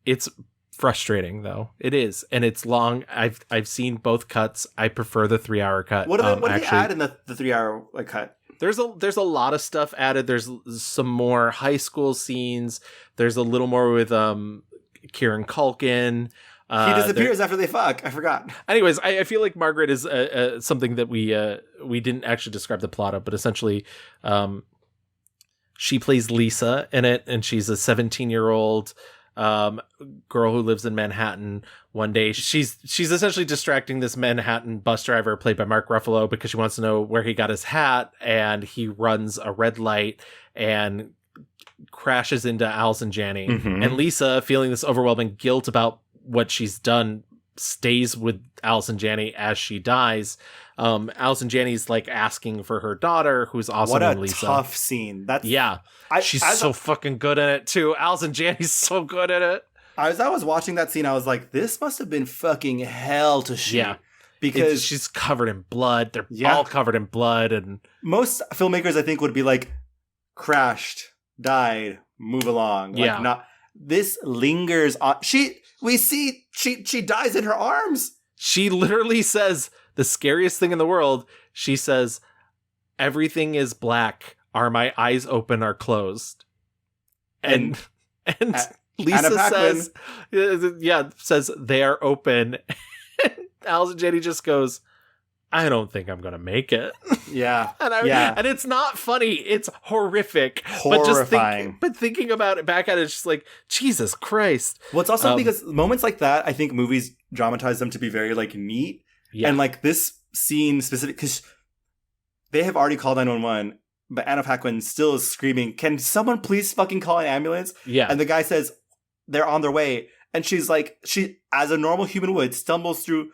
It's frustrating though. It is, and it's long. I've seen both cuts. I prefer the 3-hour cut. What do they add in the 3-hour cut? There's a lot of stuff added. There's some more high school scenes. There's a little more with Kieran Culkin. He disappears after they fuck. I forgot. Anyways, I feel like Margaret is something that we didn't actually describe the plot of, but essentially, she plays Lisa in it, and she's a 17-year-old girl who lives in Manhattan. One day she's essentially distracting this Manhattan bus driver played by Mark Ruffalo because she wants to know where he got his hat, and he runs a red light and crashes into Allison Janney. Mm-hmm. And Lisa, feeling this overwhelming guilt about what she's done, stays with Allison Janney as she dies. Allison Janney's like asking for her daughter, who's also named Lisa. What a tough scene. She's so fucking good in it too. Allison Janney's so good at it. As I was watching that scene, I was like, this must have been fucking hell to shoot. Yeah. Because she's covered in blood. They're all covered in blood. And most filmmakers, I think, would be like, crashed, died, move along. Like, not this lingers on. We see she dies in her arms. She literally says the scariest thing in the world. She says, everything is black. Are my eyes open or closed? And Lisa says they are open. Allison Janney just goes, I don't think I'm gonna make it. Yeah. And it's not funny. It's horrific. Horrifying. But thinking about it back at it, it's just like, Jesus Christ. Well, it's also because moments like that, I think movies dramatize them to be very like neat. Yeah. And like this scene specific, because they have already called 911, but Anna Paquin still is screaming, can someone please fucking call an ambulance? Yeah. And the guy says, they're on their way. And she's like, she, as a normal human would, stumbles through,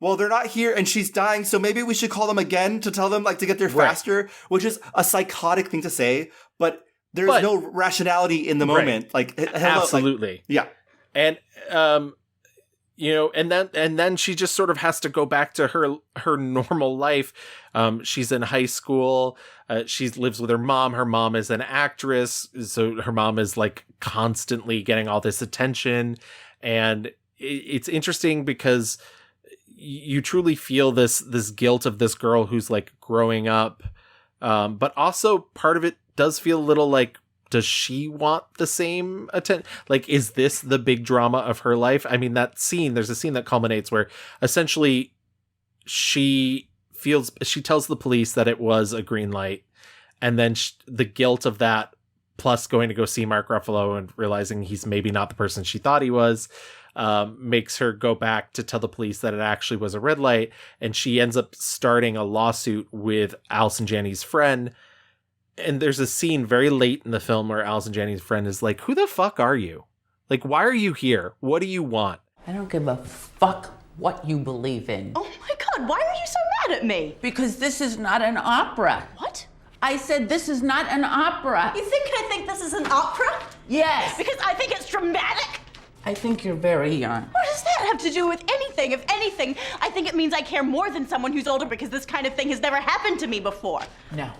well, they're not here and she's dying, so maybe we should call them again to tell them like to get there faster, which is a psychotic thing to say, but there's no rationality in the moment. Like, absolutely. Like, yeah. And, and then she just sort of has to go back to her normal life. She's in high school. She lives with her mom. Her mom is an actress. So her mom is like constantly getting all this attention. And it's interesting because you truly feel this guilt of this girl who's like growing up. But also part of it does feel a little like, does she want the same attention? Like, is this the big drama of her life? I mean, there's a scene that culminates where essentially she tells the police that it was a green light. And then the guilt of that, plus going to go see Mark Ruffalo and realizing he's maybe not the person she thought he was, makes her go back to tell the police that it actually was a red light. And she ends up starting a lawsuit with Allison Janney's friend. And there's a scene very late in the film where Allison Janney's friend is like, who the fuck are you? Like, why are you here? What do you want? I don't give a fuck what you believe in. Oh my God, why are you so mad at me? Because this is not an opera. What? I said this is not an opera. You think I think this is an opera? Yes. Because I think it's dramatic? I think you're very young. What does that have to do with anything? If anything, I think it means I care more than someone who's older because this kind of thing has never happened to me before. No,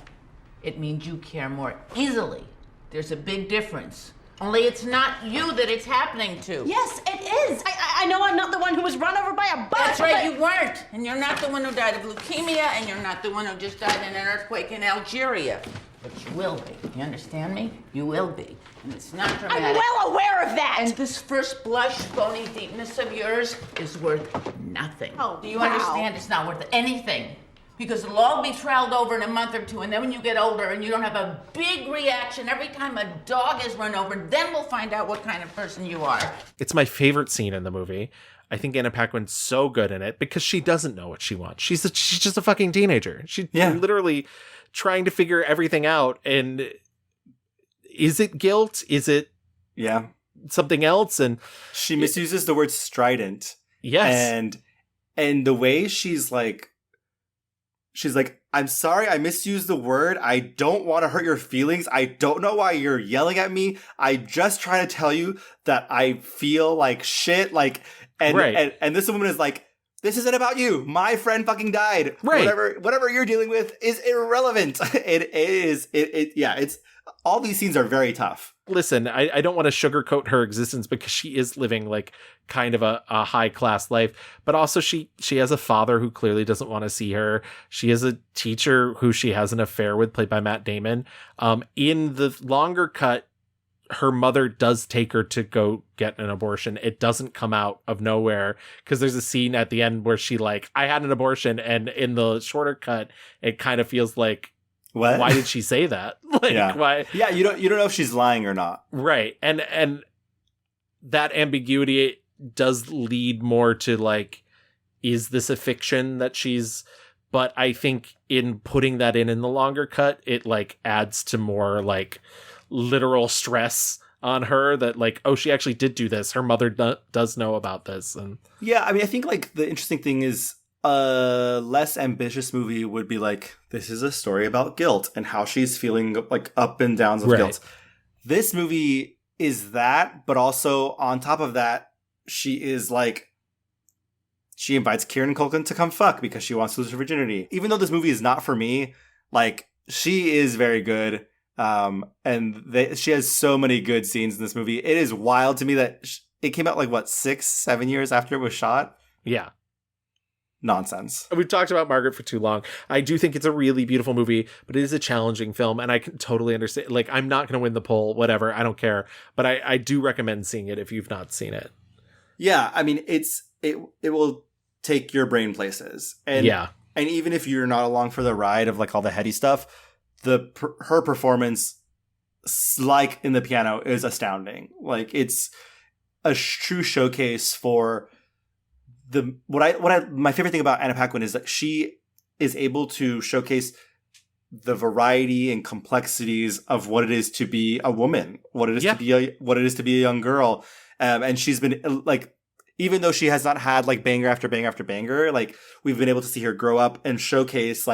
it means you care more easily. There's a big difference. Only it's not you that it's happening to. Yes, it is. I know I'm not the one who was run over by a bus. That's right, you weren't. And you're not the one who died of leukemia, and you're not the one who just died in an earthquake in Algeria. But you will be. You understand me? You will be. And it's not dramatic. I'm well aware of that. And this first blush, phony deepness of yours is worth nothing. Oh, do you wow. understand? It's not worth anything. Because it'll all be troweled over in a month or two, and then when you get older and you don't have a big reaction every time a dog is run over, then we'll find out what kind of person you are. It's my favorite scene in the movie. I think Anna Paquin's so good in it because she doesn't know what she wants. She's just a fucking teenager. She's literally trying to figure everything out. And is it guilt? Is it something else? And she misuses the word strident. Yes. And the way she's like, I'm sorry, I misused the word. I don't want to hurt your feelings. I don't know why you're yelling at me. I just trying to tell you that I feel like shit. And this woman is like, this isn't about you. My friend fucking died. Right. Whatever you're dealing with is irrelevant. It's all these scenes are very tough. Listen, I don't want to sugarcoat her existence because she is living like kind of a high class life, but also she has a father who clearly doesn't want to see her. She has a teacher who she has an affair with, played by Matt Damon. In the longer cut, her mother does take her to go get an abortion. It doesn't come out of nowhere because there's a scene at the end where she I had an abortion, and in the shorter cut, it kind of feels like, what? Why did she say that? Why? Yeah, you don't know if she's lying or not. Right. And that ambiguity does lead more to is this a fiction that she's, but I think in putting that in the longer cut, it adds to more literal stress on her that she actually did do this. Her mother does know about this. And yeah, I mean, I think the interesting thing is a less ambitious movie would be this is a story about guilt and how she's feeling up and downs of guilt. This movie is that, but also on top of that, she is she invites Kieran Culkin to come fuck because she wants to lose her virginity. Even though this movie is not for me, she is very good. She has so many good scenes in this movie. It is wild to me that it came out 6-7 years after it was shot. Yeah. Nonsense. We've talked about Margaret for too long. I do think it's a really beautiful movie, but it is a challenging film, and I can totally understand. I'm not going to win the poll, whatever. I don't care. But I do recommend seeing it if you've not seen it. Yeah, I mean, it will take your brain places. And even if you're not along for the ride of all the heady stuff, her performance, in the piano, is astounding. It's a true showcase for my favorite thing about Anna Paquin is that she is able to showcase the variety and complexities of what it is to be a woman, what it is to be a young girl. And she's been even though she has not had banger after banger after banger, we've been able to see her grow up and showcase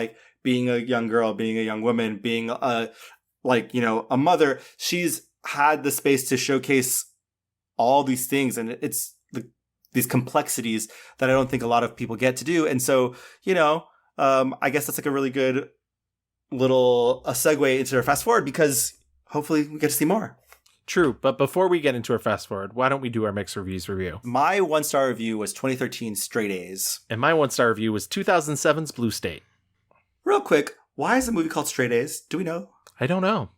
being a young girl, being a young woman, being a mother. She's had the space to showcase all these things, and it's these complexities that I don't think a lot of people get to do. And so, I guess that's a really good little segue into our fast forward, because hopefully we get to see more. True. But before we get into our fast forward, why don't we do our mixed reviews review? My 1-star review was 2013 Straight A's. And my 1-star review was 2007's Blue State. Real quick, why is the movie called Straight A's? Do we know? I don't know.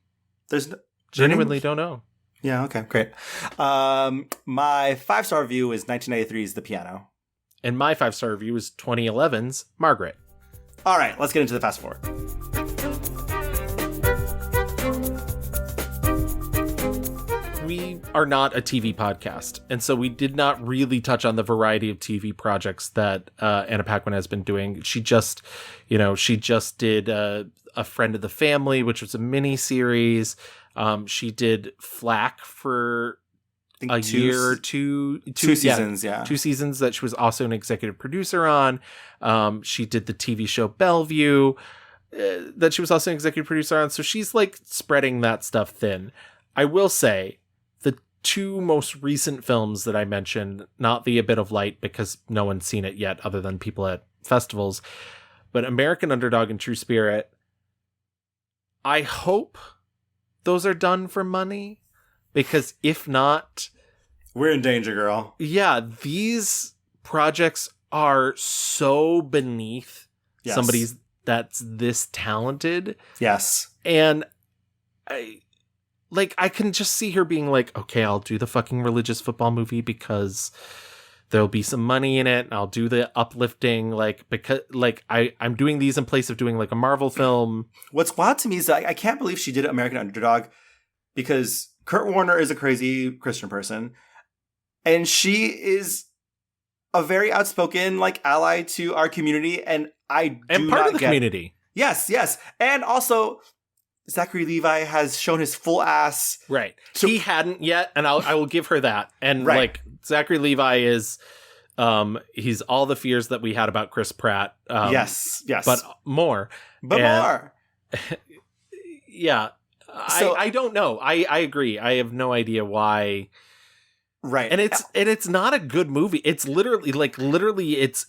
Genuinely don't know. Yeah, okay, great. My 5-star review is 1993's The Piano. And my 5-star review is 2011's Margaret. All right, let's get into the fast forward. We are not a TV podcast, and so we did not really touch on the variety of TV projects that Anna Paquin has been doing. She just did A Friend of the Family, which was a mini series. She did Flack for a year or two seasons. Yeah, 2 seasons that she was also an executive producer on. She did the TV show Bellevue that she was also an executive producer on. So she's spreading that stuff thin. I will say the two most recent films that I mentioned, not The A Bit of Light because no one's seen it yet other than people at festivals, but American Underdog and True Spirit, I hope those are done for money, because if not, we're in danger, girl. Yeah, these projects are so beneath somebody that's this talented. Yes. And I can just see her being like, okay, I'll do the fucking religious football movie because there'll be some money in it, and I'll do the uplifting, because I'm doing these in place of doing like a Marvel film. What's wild to me is that I can't believe she did American Underdog, because Kurt Warner is a crazy Christian person, and she is a very outspoken ally to our community, and part of the community. Yes, and also Zachary Levi has shown his full ass. Right. He hadn't yet, and I will give her that. And Zachary Levi is, he's all the fears that we had about Chris Pratt. Yes. But more. Yeah. So, I don't know. I agree. I have no idea why. Right. And it's not a good movie. It's literally its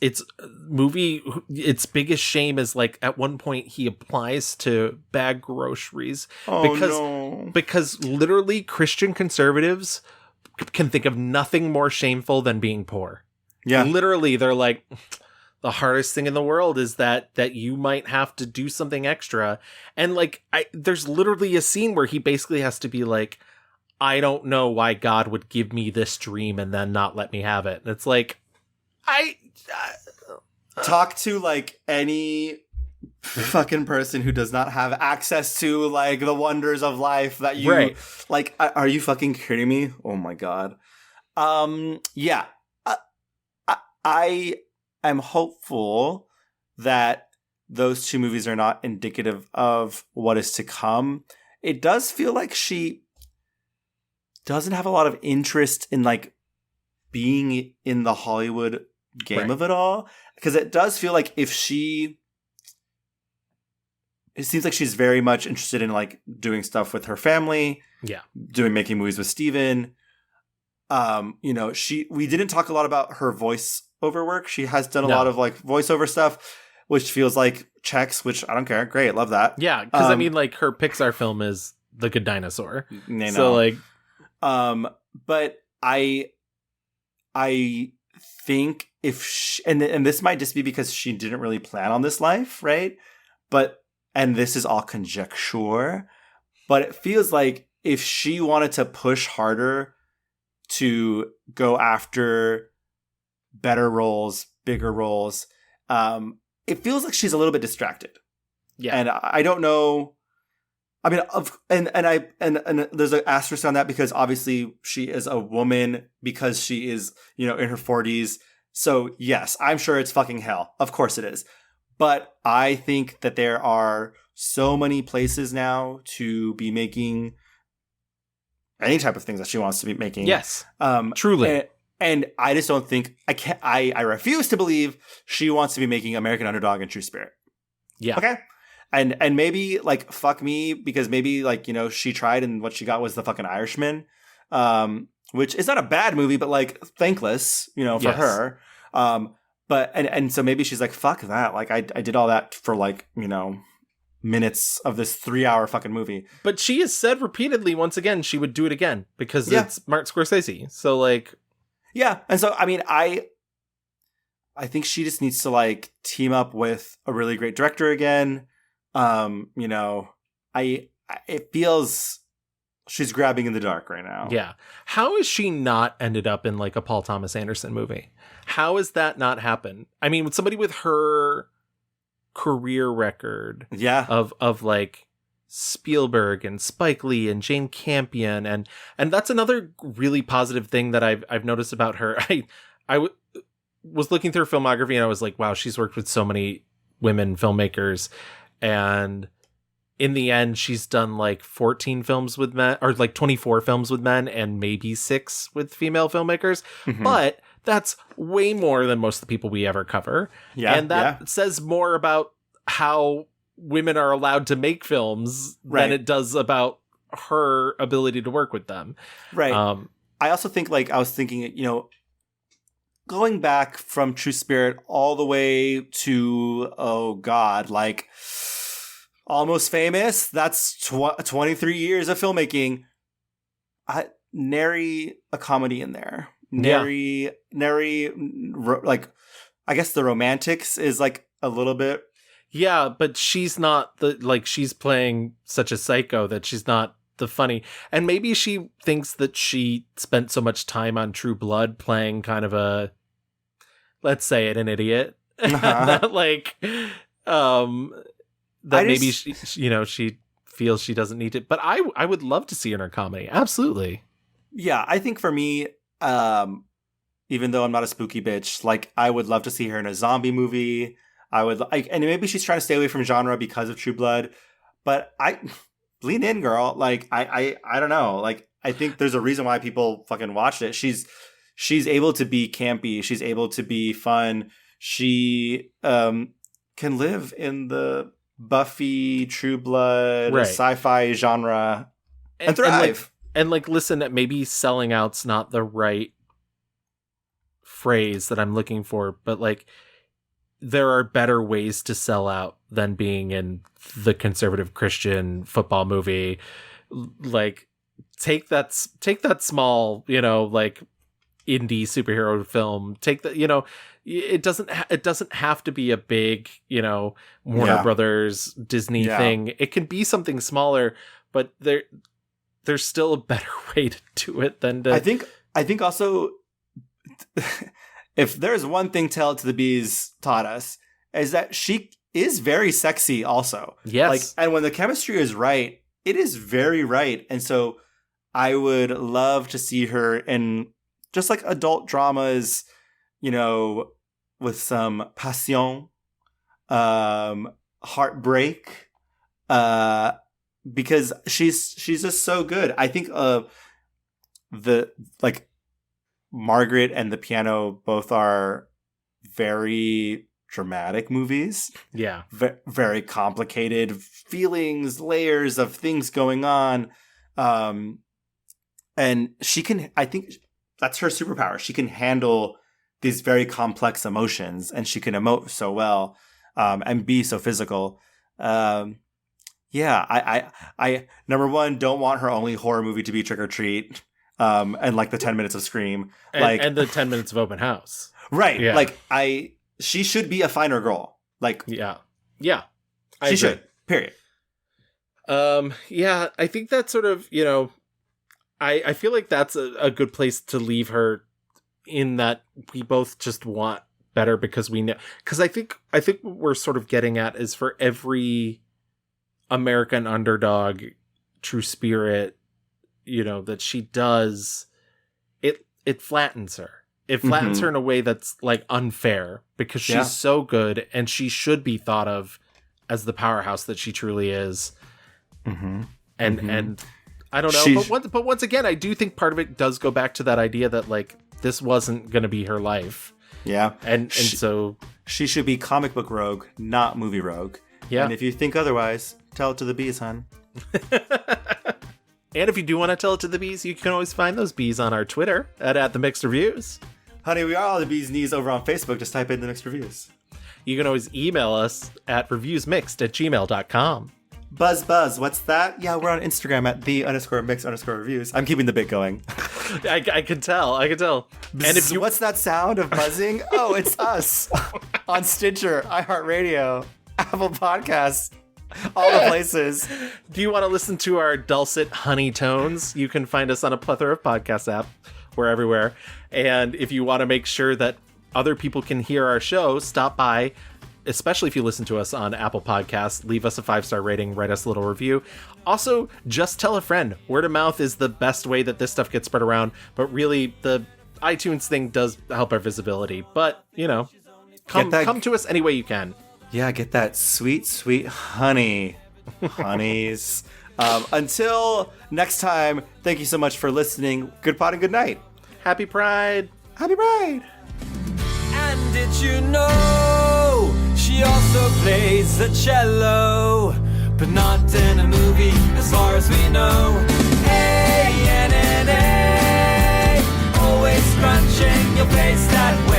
movie, its biggest shame is at one point he applies to bag groceries because literally Christian conservatives can think of nothing more shameful than being poor. Yeah. Literally, they're like, the hardest thing in the world is that you might have to do something extra. And there's literally a scene where he basically has to be like, I don't know why God would give me this dream and then not let me have it. And it's talk to any fucking person who does not have access to the wonders of life that you are you fucking kidding me? Oh my God. Yeah. I am hopeful that those two movies are not indicative of what is to come. It does feel like she doesn't have a lot of interest in being in the Hollywood game of it all, because it does feel like it seems like she's very much interested in doing stuff with her family, making movies with Steven. We didn't talk a lot about her voiceover work. She has done a lot of voiceover stuff, which feels like checks, which I don't care. Great, love that. Yeah, because her Pixar film is The Good Dinosaur. So but I think if she, and this might just be because she didn't really plan on this life, right? And this is all conjecture, but it feels like if she wanted to push harder to go after better roles, bigger roles, it feels like she's a little bit distracted. Yeah. And I don't know. I mean, and there's an asterisk on that because obviously she is a woman, because she is, in her 40s. So yes, I'm sure it's fucking hell. Of course it is. But I think that there are so many places now to be making any type of things that she wants to be making. Yes. Truly. And I just don't think I refuse to believe she wants to be making American Underdog and True Spirit. Yeah. Okay. And maybe fuck me, because maybe she tried and what she got was the fucking Irishman, which is not a bad movie, but thankless, for her. But and so maybe she's like, fuck that. I did all that for minutes of this 3-hour fucking movie. But she has said repeatedly, once again, she would do it again because it's Martin Scorsese. So yeah. And so, I mean, I think she just needs to team up with a really great director again. It feels she's grabbing in the dark right now. Yeah. How has she not ended up in a Paul Thomas Anderson movie? How has that not happened? I mean, with somebody with her career record of Spielberg and Spike Lee and Jane Campion, and that's another really positive thing that I've noticed about her. I was looking through her filmography and I was like, wow, she's worked with so many women filmmakers. And in the end, she's done 14 films with men, or 24 films with men, and maybe 6 with female filmmakers. Mm-hmm. But that's way more than most of the people we ever cover. Yeah, and that says more about how women are allowed to make films than it does about her ability to work with them. Right. I also think, like, I was thinking, you know, going back from True Spirit all the way to, oh God, like Almost Famous, that's 23 years of filmmaking. Nary a comedy in there. Nary, like, I guess the romantics is like a little bit. Yeah, but she's not she's playing such a psycho that she's not the funny. And maybe she thinks that she spent so much time on True Blood playing kind of a, let's say it, an idiot. That maybe she, you know, she feels she doesn't need it. But I would love to see her in her comedy. Absolutely. Yeah, I think for me, even though I'm not a spooky bitch, like, I would love to see her in a zombie movie. And maybe she's trying to stay away from genre because of True Blood, but lean in, girl. Like, I don't know. Like, I think there's a reason why people fucking watched it. She's able to be campy. She's able to be fun. She can live in the Buffy, True Blood, sci-fi genre and thrive. And listen, maybe selling out's not the right phrase that I'm looking for, but like, there are better ways to sell out than being in the conservative Christian football movie. Like, take that small, you know, like, indie superhero film. Take that, you know, it doesn't have to be a big, you know, Warner Brothers Disney thing. It can be something smaller, but there's still a better way to do it than to. I think also, if there's one thing Tell It to the Bees taught us, is that she is very sexy also. Yes. Like, and when the chemistry is right, it is very right. And so I would love to see her in just like adult dramas, you know, with some passion, heartbreak, because she's just so good. I think the like Margaret and the Piano both are very dramatic movies. Yeah. Very complicated feelings, layers of things going on. And she can, I think that's her superpower. She can handle these very complex emotions, and she can emote so well, and be so physical. I number one, don't want her only horror movie to be Trick or Treat. And like the 10 minutes of Scream, and the 10 minutes of Open House, right? Yeah. Like, she should be a finer girl. Like, yeah, she should. Period. I think that's sort of, you know, I feel like that's a good place to leave her, in that we both just want better because we know. Because I think what we're sort of getting at is, for every American underdog, True Spirit, you know, that she does, it flattens her. It flattens her in a way that's like unfair, because she's so good, and she should be thought of as the powerhouse that she truly is. And I don't know, but once again, I do think part of it does go back to that idea that, like, this wasn't going to be her life. Yeah. And so she should be comic book rogue, not movie rogue. Yeah. And if you think otherwise, tell it to the bees, hon. And if you do want to tell it to the bees, you can always find those bees on our Twitter at the Mixed Reviews. Honey, we are all the bees knees over on Facebook. Just type in the Mixed Reviews. You can always email us at reviewsmixed@gmail.com. Buzz, what's that? Yeah, we're on Instagram at _mix_reviews. I'm keeping the bit going. I can tell. And if you, what's that sound of buzzing? Oh, it's us on Stitcher, iHeartRadio, Apple Podcasts, all the places. Do you want to listen to our dulcet honey tones? You can find us on a plethora of podcast apps. We're everywhere. And if you want to make sure that other people can hear our show, stop by, especially if you listen to us on Apple Podcasts. Leave us a 5-star rating, write us a little review. Also, just tell a friend. Word of mouth is the best way that this stuff gets spread around, but really the iTunes thing does help our visibility. But, you know, come to us any way you can. Yeah, get that sweet, sweet honey. Honeys. Until next time, thank you so much for listening. Good pod and good night. Happy Pride. Happy Pride. And did you know she also plays the cello, but not in a movie as far as we know. A-N-N-A face that